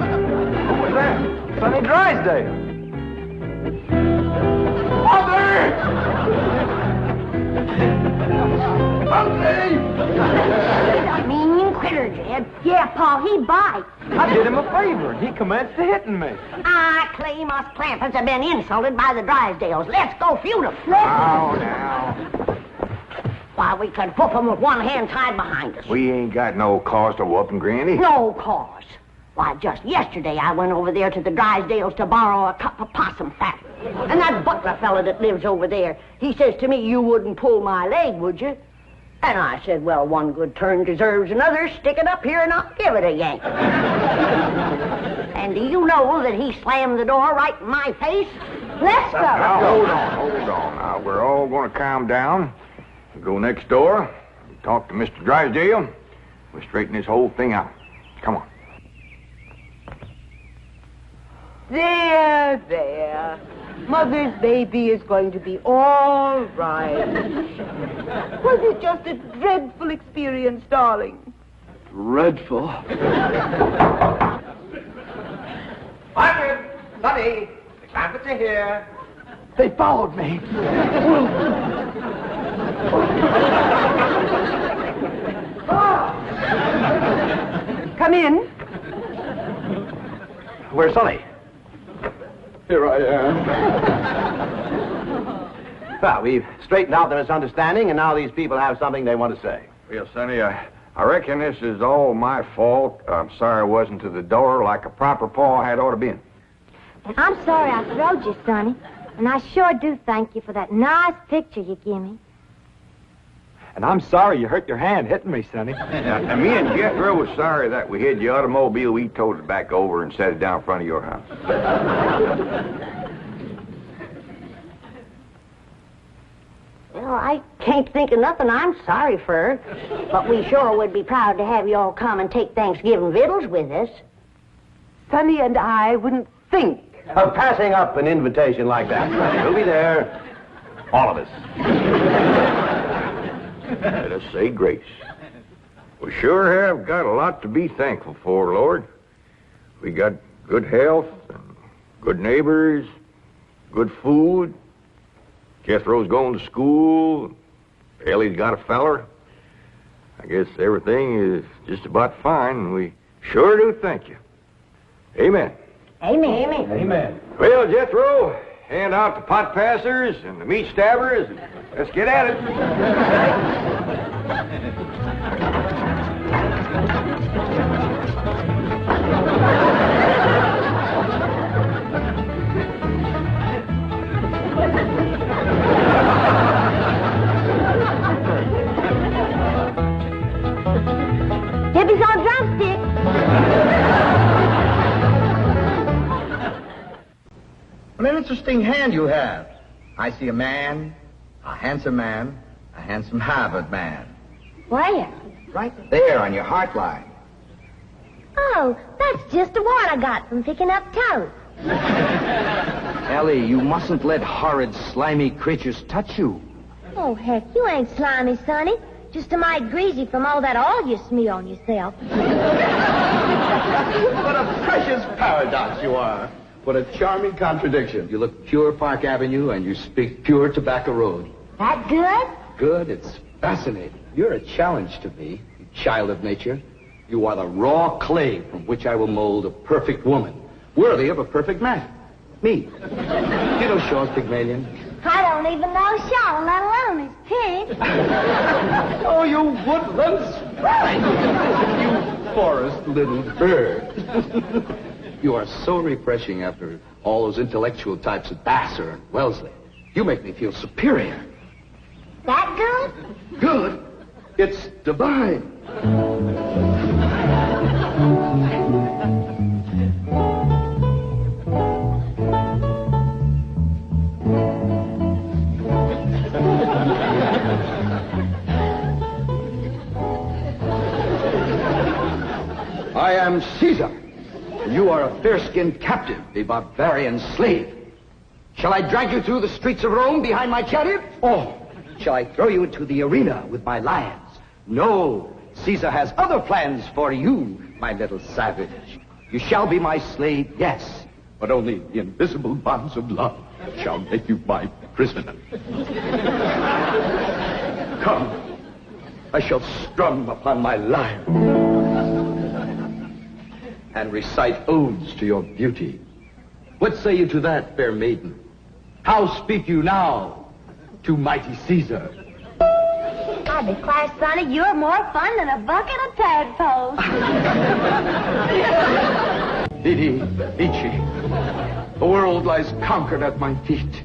H: Who was that? Sonny Drysdale. Mother!
C: Mean critter, Jed. Yeah, Pa, he bites.
H: I did him a favor, and he commenced to hitting me.
C: I claim us Clampetts have been insulted by the Drysdales. Let's go feud 'em.
A: Oh, now.
C: Why, we could whoop 'em with one hand tied behind us.
A: We ain't got no cause to whoop 'em, Granny.
C: No cause. Why, just yesterday I went over there to the Drysdales to borrow a cup of possum fat. And that butler fella that lives over there, he says to me, you wouldn't pull my leg, would you? And I said, well, one good turn deserves another. Stick it up here and I'll give it a yank. And do you know that he slammed the door right in my face? Let's go.
A: Now, hold on. Now, we're all going to calm down. We'll go next door, talk to Mr. Drysdale. We'll straighten this whole thing out. Come on.
Q: There. Mother's baby is going to be all right. Was it just a dreadful experience, darling?
I: Dreadful.
R: Margaret! Sonny! The Clampetts are here.
I: They followed me.
Q: Come in.
I: Where's Sonny?
P: Here I am.
I: Well, we've straightened out the misunderstanding, and now these people have something they want to say.
A: Well, Sonny, I reckon this is all my fault. I'm sorry I wasn't to the door like a proper paw had ought to been.
B: And I'm sorry I throwed you, Sonny. And I sure do thank you for that nice picture you give me.
O: And I'm sorry you hurt your hand hitting me, Sonny.
A: And me and Jethro was sorry that we hid the automobile. We towed it back over and set it down in front of your house.
C: Well, I can't think of nothing I'm sorry for. But we sure would be proud to have you all come and take Thanksgiving victuals with us.
Q: Sonny and I wouldn't think
I: Of passing up an invitation like that, Sonny. We'll be there, all of us.
A: Let us say grace. We sure have got a lot to be thankful for, Lord. We got good health, and good neighbors, good food. Jethro's going to school. Elly's got a feller. I guess everything is just about fine, and we sure do thank you. Amen.
C: Amen.
P: Amen.
A: Well, Jethro, hand out the pot passers and the meat stabbers, and let's get at it.
B: Debbie's on drumstick.
S: What an interesting hand you have. I see a man, a handsome Harvard man.
B: Where?
S: Right there on your heart line.
B: Oh, that's just a wart I got from picking up toast.
S: Elly, you mustn't let horrid, slimy creatures touch you.
B: Oh, heck, you ain't slimy, Sonny. Just a mite greasy from all that oil you smear on yourself.
S: What a precious paradox you are.
P: What a charming contradiction. You look pure Park Avenue and you speak pure Tobacco Road.
B: That good?
P: Good, it's fascinating. You're a challenge to me, you child of nature. You are the raw clay from which I will mold a perfect woman, worthy of a perfect man. Me. You know Shaw's Pygmalion?
B: I don't even know Shaw, let alone his pig.
P: Oh, you woodland sprite! You forest little bird. You are so refreshing after all those intellectual types at Vassar and Wellesley. You make me feel superior.
B: That good?
P: Good? It's divine. fair-skinned captive, a barbarian slave? Shall I drag you through the streets of Rome behind my chariot? Or shall I throw you into the arena with my lions? No, Caesar has other plans for you, my little savage. You shall be my slave, yes, but only the invisible bonds of love shall make you my prisoner. Come, I shall strum upon my lyre and recite odes to your beauty. What say you to that, fair maiden? How speak you now to mighty Caesar?
B: I declare, Sonny, you're more fun than a bucket of tadpoles.
P: Vidi, Vici, the world lies conquered at my feet.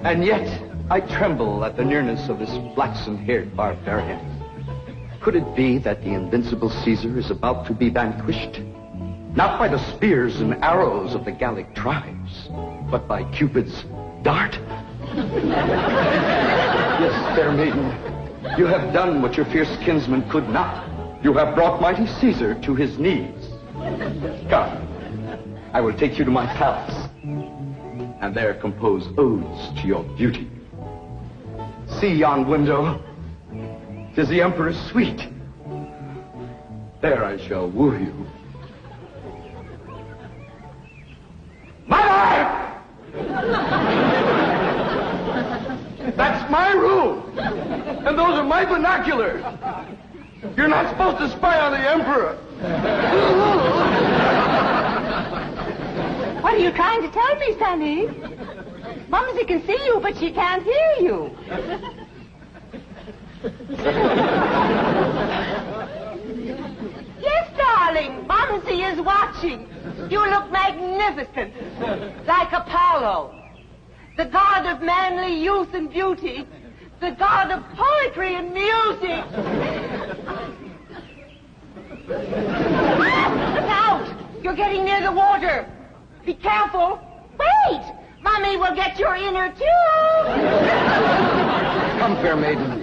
P: And yet I tremble at the nearness of this flaxen-haired barbarian. Could it be that the invincible Caesar is about to be vanquished? Not by the spears and arrows of the Gallic tribes, but by Cupid's dart? Yes, fair maiden, you have done what your fierce kinsman could not. You have brought mighty Caesar to his knees. Come, I will take you to my palace, and there compose odes to your beauty. See yon window. 'Tis the Emperor's suite. There I shall woo you. My life! That's my room! And those are my binoculars! You're not supposed to spy on the Emperor!
Q: What are you trying to tell me, Sonny? Mumsy can see you, but she can't hear you. Yes, darling, Mumsy is watching. You look magnificent, like Apollo, the god of manly youth and beauty, the god of poetry and music. Look out! You're getting near the water. Be careful. Wait! Mommy will get your inner tube.
P: Come, fair maiden,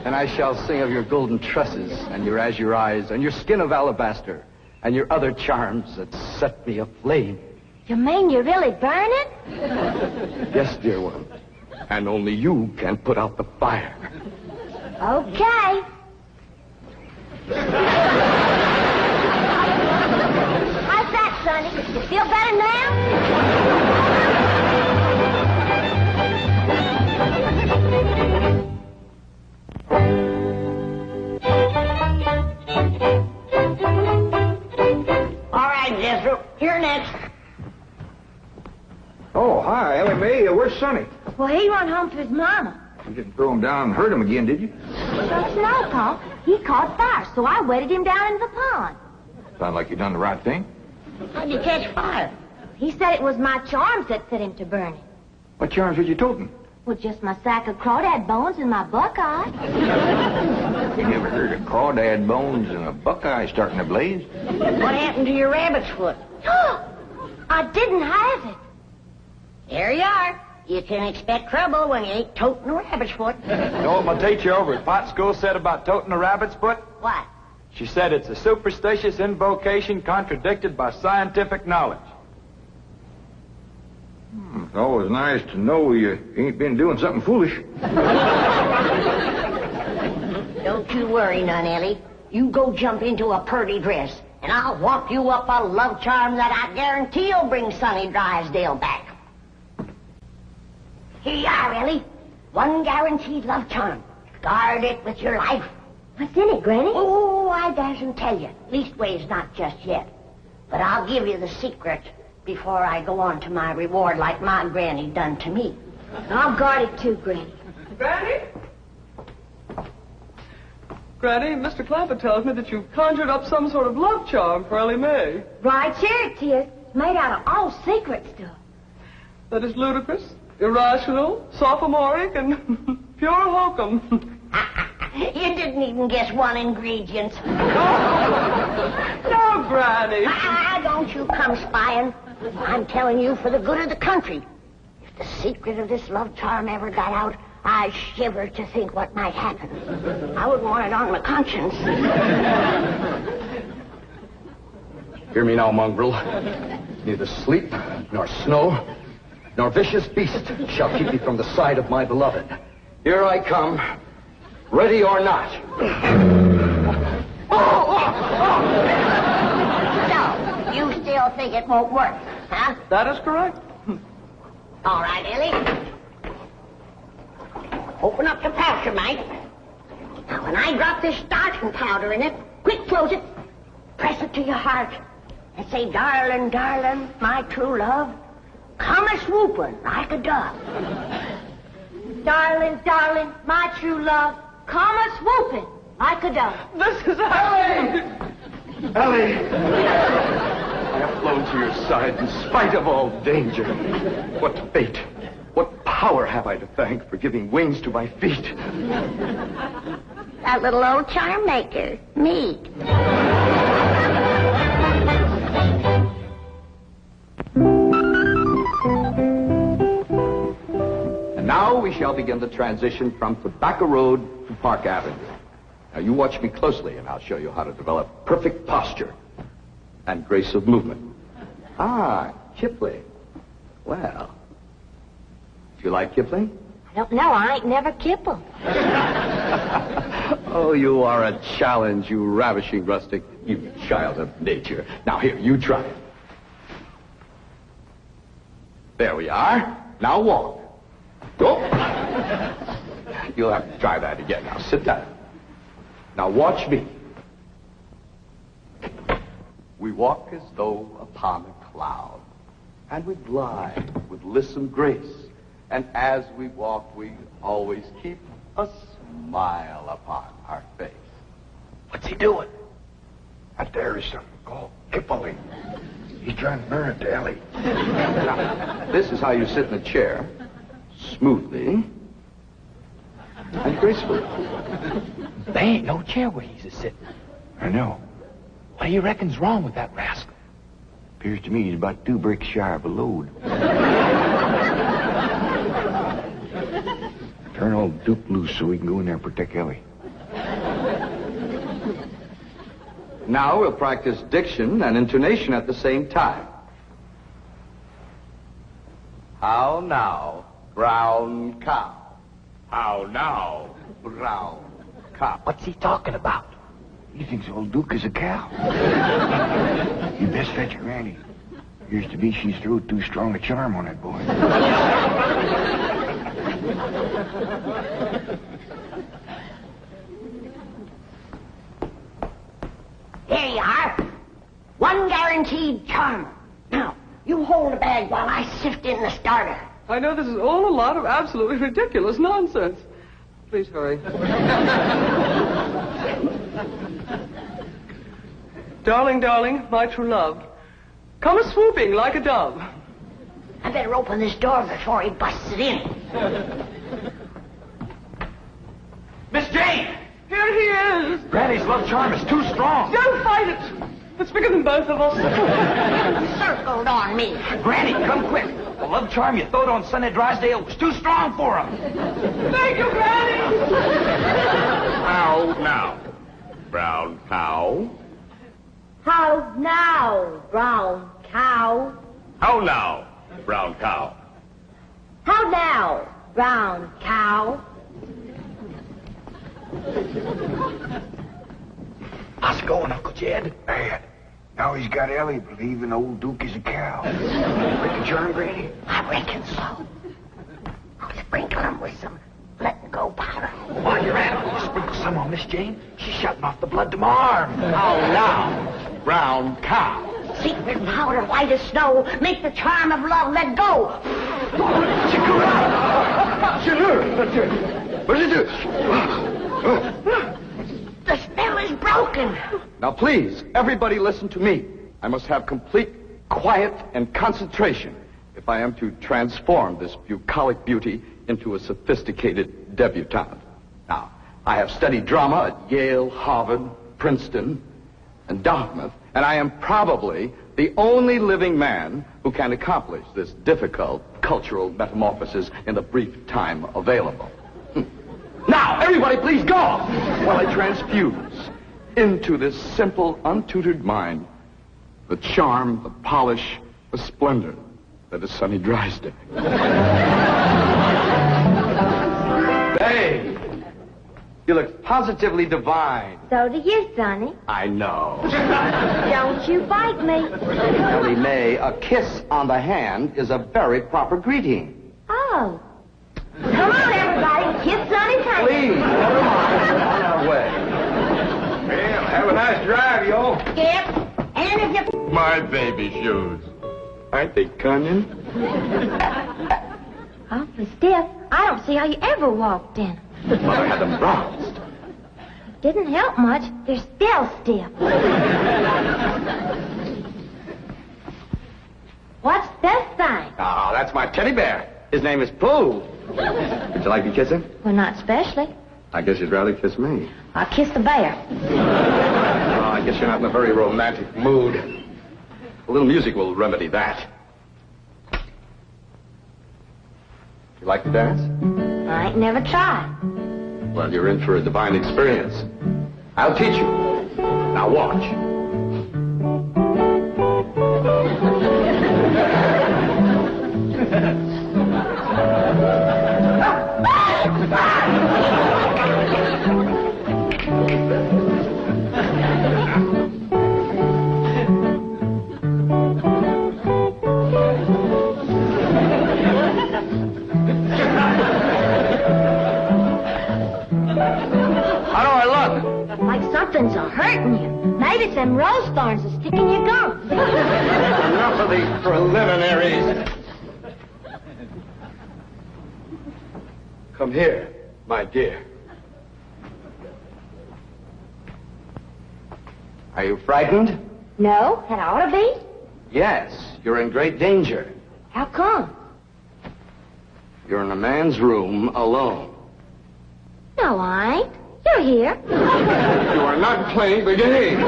P: and I shall sing of your golden tresses and your azure eyes and your skin of alabaster and your other charms that set me aflame.
B: You mean you're really burning?
P: Yes, dear one, and only you can put out the fire.
B: Okay. How's that, Sonny? You feel better now?
C: All right, Jethro. You're next.
H: Oh, hi, Ellie Mae. Where's Sonny?
B: Well, he run home to his mama.
H: You didn't throw him down and hurt him again, did you?
B: Don't you know, Pop? He caught fire, so I wetted him down into the pond.
H: Sound like you done the right thing.
C: How'd you catch fire?
B: He said it was my charms that set him to burning.
H: What charms was you toting?
B: Well, just my sack of crawdad bones and my buckeye.
H: You never heard of crawdad bones and a buckeye starting a blaze?
C: What happened to your rabbit's foot?
B: I didn't have it.
C: There you are. You can expect trouble when you ain't toting a rabbit's foot.
O: You know what my teacher over at Pot School said about toting a rabbit's foot?
C: What?
O: She said it's a superstitious invocation contradicted by scientific knowledge.
H: It's always nice to know you ain't been doing something foolish.
C: Don't you worry none, Elly. You go jump into a purty dress, and I'll walk you up a love charm that I guarantee'll bring Sonny Drysdale back. Here you are, Elly. One guaranteed love charm. Guard it with your life.
B: What's in it, Granny?
C: Oh, I dasn't tell you. Leastways, not just yet. But I'll give you the secret before I go on to my reward like my granny done to me.
B: I'll guard it too, Granny.
G: Granny? Granny, Mr. Clampett tells me that you've conjured up some sort of love charm for Elly Mae.
B: Right here it is. It's made out of all secret stuff.
G: That is ludicrous, irrational, sophomoric, and pure hokum.
C: You didn't even guess one ingredient.
G: No, Granny.
C: Don't you come spying. I'm telling you for the good of the country. If the secret of this love charm ever got out, I shiver to think what might happen. I wouldn't want it on my conscience.
P: Hear me now, mongrel. Neither sleep, nor snow, nor vicious beast shall keep me from the side of my beloved. Here I come, ready or not.
C: So, you still think it won't work, huh?
P: That is correct.
C: All right, Elly. Open up the pouch, mate. Now, when I drop this starting powder in it, quick close it, press it to your heart, and say, darling, darling, my true love, come a-swooping like a dove.
B: Darling, darling, my true love, come a-swooping like a dove.
G: This is Elly!
P: Elly! I have flown to your side in spite of all danger. What fate, what power have I to thank for giving wings to my feet?
C: That little old charm maker, me.
P: And now we shall begin the transition from Tobacco Road to Park Avenue. Now you watch me closely and I'll show you how to develop perfect posture and grace of movement. Ah, Kipling. Well, do you like Kipling?
B: I don't know. I ain't never kippled.
P: Oh, you are a challenge, you ravishing rustic, you child of nature. Now here, you try it. There we are. Now walk. Go. You'll have to try that again. Now sit down. Now watch me. We walk as though upon a cloud, and we glide with lissom grace. And as we walk, we always keep a smile upon our face.
H: What's he doing? Out there is something called Kipling. He's trying to burn it to Elly.
P: Now, this is how you sit in a chair, smoothly and gracefully.
J: There ain't no chair where he's a-sitting.
H: I know.
J: What do you reckon's wrong with that rascal?
H: Appears to me he's about 2 bricks shy of a load. Turn old Duke loose so we can go in there and protect Elly.
P: Now we'll practice diction and intonation at the same time. How now, brown cow? How now, brown cow?
J: What's he talking about?
H: He thinks old Duke is a cow. You best fetch Granny. Appears to be she's threw too strong a charm on that boy.
C: Here you are. One guaranteed charm. Now, you hold the bag while I sift in the starter.
G: I know this is all a lot of absolutely ridiculous nonsense. Please hurry. Darling, darling, my true love, come a-swooping like a dove.
C: I better open this door before he busts it in.
J: Miss Jane!
G: Here he is.
J: Granny's love charm is too strong.
G: Don't fight it. It's bigger than both of us.
C: Circled on me.
J: Granny, come quick. The love charm you throwed on Sonny Drysdale was too strong for him.
G: Thank you, Granny.
P: How now, brown cow?
B: How now, brown cow?
P: How now, brown cow?
B: How now, brown cow?
H: How's it going, Uncle Jed? Bad. Now he's got Elly believing old Duke is a cow. Break the charm, Granny?
C: I reckon so. I'll sprinkle him with some let-go powder.
J: While you're at it, sprinkle some on Miss Jane. She's shutting off the blood to my arm.
P: How now, brown cow?
C: Secret powder, white as snow, make the charm of love let go. The spell is broken.
P: Now please, everybody listen to me. I must have complete quiet and concentration if I am to transform this bucolic beauty into a sophisticated debutante. Now, I have studied drama at Yale, Harvard, Princeton, and Dartmouth, and I am probably the only living man who can accomplish this difficult cultural metamorphosis in the brief time available. Now, everybody please go while I transfuse into this simple, untutored mind the charm, the polish, the splendor that is Sonny Drysdale.
R: Hey, you look positively divine.
B: So do you, Sonny.
R: I know.
B: Don't you bite me.
R: Elly May, a kiss on the hand is a very proper greeting.
B: Oh. Come on, everybody. Kiss Sonny's hand.
R: Please, never mind. On our way.
H: Well, have a nice drive, y'all.
B: Skip. And if you...
H: My baby shoes. Aren't they cunning?
B: Awfully stiff. I don't see how you ever walked in.
R: Mother had them bronzed.
B: Didn't help much. They're still stiff. What's this thing?
R: Oh, that's my teddy bear. His name is Pooh. Would you like to kiss him?
B: Well, not especially.
R: I guess you'd rather kiss me.
B: I'll kiss the bear.
R: Oh, I guess you're not in a very romantic mood. A little music will remedy that. You like to dance?
B: I ain't never tried.
R: Well, you're in for a divine experience. I'll teach you. Now watch. How do I look?
B: Like something's hurting you. Maybe some rose thorns are sticking your gums.
R: Enough of these preliminaries. Come here, my dear. Are you frightened?
B: No, that ought to be.
R: Yes, you're in great danger.
B: How come?
R: You're in a man's room alone.
B: No, I ain't. You're here.
R: You are not playing the game.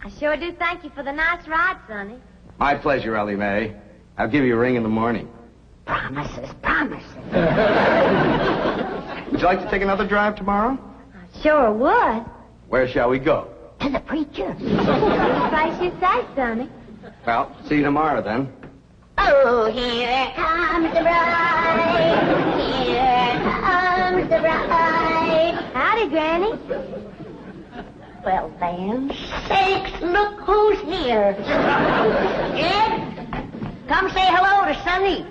B: I sure do thank you for the nice ride, Sonny.
R: My pleasure, Elly May. I'll give you a ring in the morning.
B: Promises, promises.
R: Would you like to take another drive tomorrow?
B: I sure would.
R: Where shall we go?
B: To the preacher. Any place you say, Sonny.
R: Well, see you tomorrow then.
B: Oh, here comes the bride. Here comes the bride. Howdy, Granny. Well, then, sakes, look who's here. Ed, come say hello to Sonny.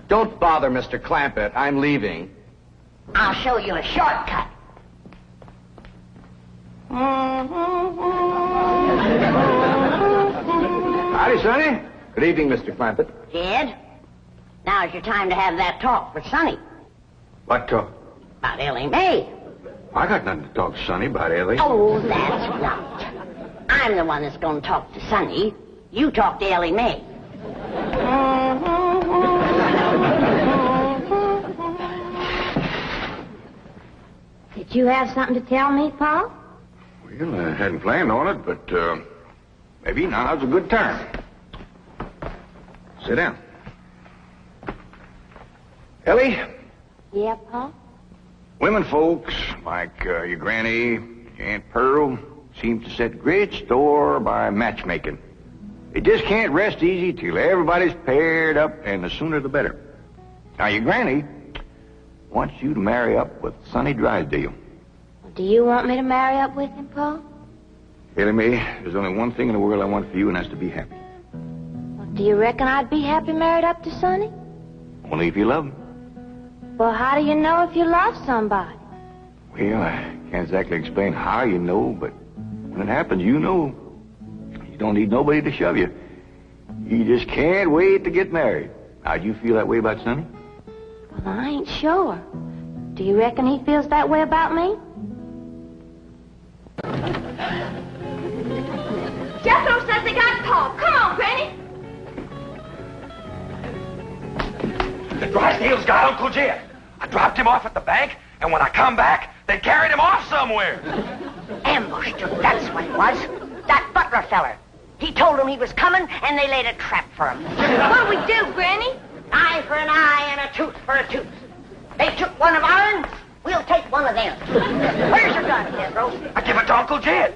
R: Don't bother, Mr. Clampett. I'm leaving.
B: I'll show you a shortcut.
R: Howdy, Sonny. Good evening, Mr. Clampett.
C: Ed, now's your time to have that talk with Sonny
H: What talk?
C: about Elly May.
H: I got nothing to talk to Sonny about, Elly.
C: Oh, that's right. I'm the one that's going to talk to Sonny. You talk to Elly May.
B: Did you have something to tell me, Paul?
H: Well, I hadn't planned on it, but maybe now's a good time. Sit down. Elly,
B: Yeah, Paul?
H: women folks like your granny, your Aunt Pearl, seem to set great store by matchmaking. They just can't rest easy till everybody's paired up, and the sooner the better. Now, your granny wants you to marry up with Sonny Drysdale.
B: Do you want me to marry up with him, Paul?
H: Elly May, there's only one thing in the world I want for you, and that's to be happy.
B: Do you reckon I'd be happy married up to Sonny?
H: Only if you love him.
B: Well, how do you know if you love somebody?
H: Well, I can't exactly explain how you know, but when it happens, you know. You don't need nobody to shove you. You just can't wait to get married. Now, do you feel that way about Sonny?
B: Well, I ain't sure. Do you reckon he feels that way about me?
N: Jethro says they got Paul. Come on, Granny.
J: The Drysdales got Uncle Jed. I dropped him off at the bank, and when I come back, they carried him off somewhere.
C: Ambushed him, that's what it was. That butler feller. He told them he was coming, and they laid a trap for him.
N: What'll we do, Granny?
C: Eye for an eye and a tooth for a tooth. They took one of ours, we'll take one of them. Where's your gun, Jethro?
J: I give it to Uncle Jed.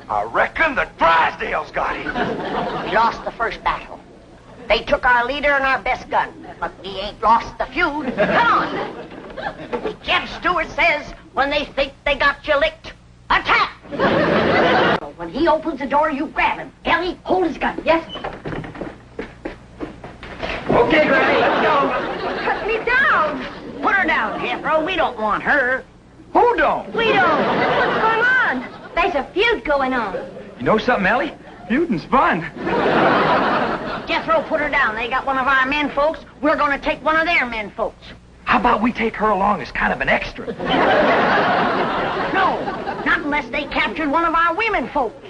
J: I reckon the Drysdales got him.
C: We lost the first battle. They took our leader and our best gun, but we ain't lost the feud. Come on. Jeb Stewart says when they think they got you licked, attack. When he opens the door, you grab him. Elly, hold his gun. Yes?
J: Okay, Granny, let's go.
C: Cut me down. Put her down, Jethro. We don't want her.
J: Who don't?
B: We don't. What's going on? There's a feud going on.
J: You know something, Elly? Feuding's fun.
C: Jethro, put her down. They got one of our men folks. We're going to take one of their men folks.
J: How about we take her along as kind of an extra?
C: No, not unless they captured one of our women folks.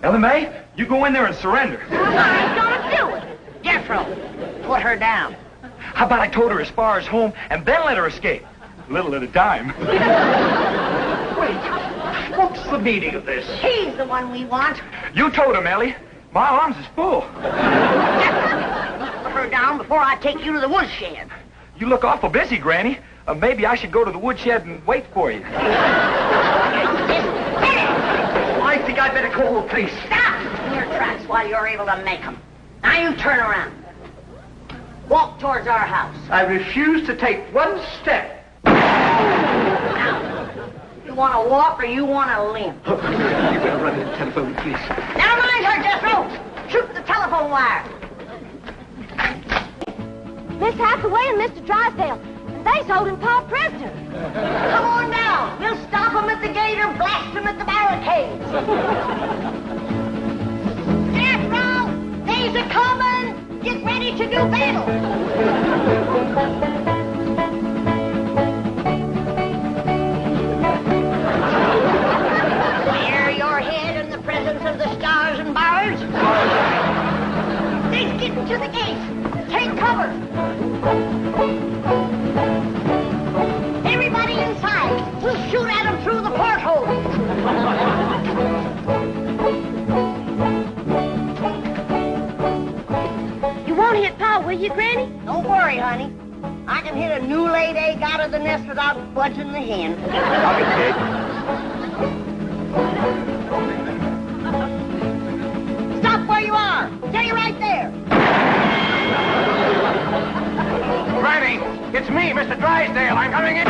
J: Elly May, you go in there and surrender.
C: I ain't gonna do it. Jethro, put her down.
J: How about I towed her as far as home and then let her escape? A little at a time. Wait, what's the meaning of this?
C: She's the one we want.
J: You towed him, Elly. My arms is full.
C: Jethro, put her down before I take you to the woodshed.
J: You look awful busy, Granny. Maybe I should go to the woodshed and wait for you. I think I'd better call the police.
C: Stop in your tracks while you're able to make them. Now you turn around. Walk towards our house.
J: I refuse to take one step.
C: Now, you want to walk or you want to limp?
J: You better run to the telephone, please.
C: Never mind her, Jethro. Shoot the telephone wire.
B: Miss Hathaway and Mr. Drysdale. They's holding Pa prisoner.
C: Come on down. We'll stop them at the gate or blast them at the barricades. Jethro, they's a-coming. Get ready to do battle. Bare your head in the presence of the stars and bars. They's getting to the gate. Take cover. Everybody inside. We'll shoot at them through the porthole.
B: You won't hit Pa, will you, Granny?
C: Don't worry, honey. I can hit a new-laid egg out of the nest without budging the hen.
J: I'll get the egg.
C: Stop where you are. Stay right there.
J: Granny, it's me, Mr. Drysdale. I'm coming in.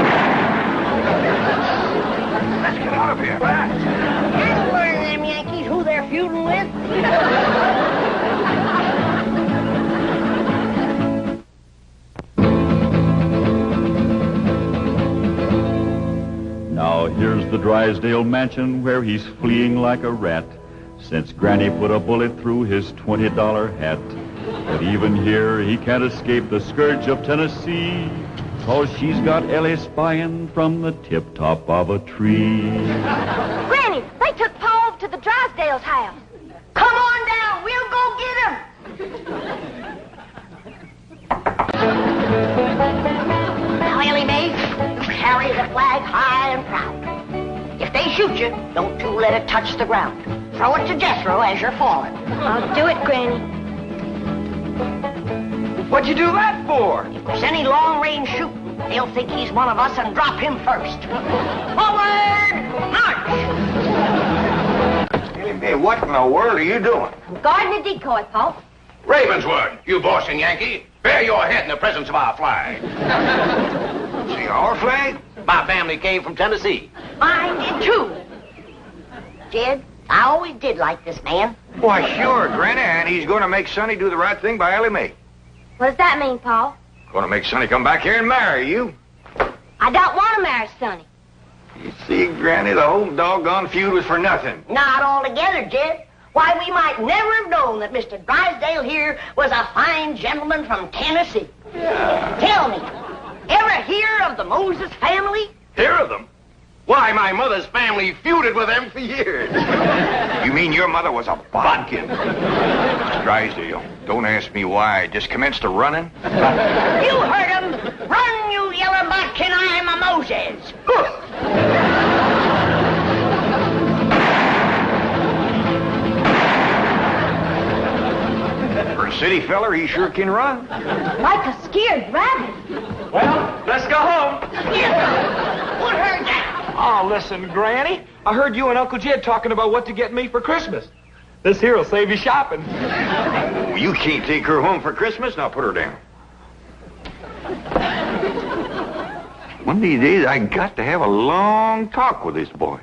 J: Let's get out of here fast.
C: That's learn them Yankees who they're feuding with.
T: Now here's the Drysdale mansion where he's fleeing like a rat since Granny put a bullet through his $20 hat. But even here he can't escape the scourge of Tennessee, 'cause she's got Elly spying from the tip-top of a tree.
B: Granny, they took Pa over to the Drysdales' house.
C: Come on down. We'll go get him. Now, Elly May, you carry the flag high and proud. If they shoot you, don't you let it touch the ground. Throw it to Jethro as you're falling.
B: I'll do it, Granny.
J: What'd you do that for?
C: If there's any long-range shooting, they'll think he's one of us and drop him first. Forward, march!
H: Hey, what in the world are you doing?
B: I'm guarding a decoy, Pa.
F: Ravenswood, you bossing Yankee, bear your head in the presence of our flag.
H: See, our flag?
F: My family came from Tennessee.
C: Mine did too. Jed, I always did like this man.
H: Why, sure, Granny, and he's going to make Sonny do the right thing by Elly May.
B: What does that mean, Pa?
H: Going to make Sonny come back here and marry you.
B: I don't want to marry Sonny.
H: You see, Granny, the whole doggone feud was for nothing.
C: Not altogether, Jed. Why, we might never have known that Mr. Drysdale here was a fine gentleman from Tennessee.
H: Yeah.
C: Tell me, ever hear of the Moses family?
F: Hear of them? Why, my mother's family feuded with them for years.
H: You mean your mother was a bodkin? Mr. Drysdale, don't ask me why. I just commenced a running.
C: You heard him. Run, you yellow bodkin, I'm a Moses.
H: For a city feller, he sure can run.
B: Like a scared rabbit.
J: Well, let's go home.
C: Put her down.
J: Oh,
O: listen, Granny. I heard you and Uncle Jed talking about what to get me for Christmas. This here'll save you shopping.
H: Oh, you can't take her home for Christmas. Now put her down. One of these days, I got to have a long talk with this boy.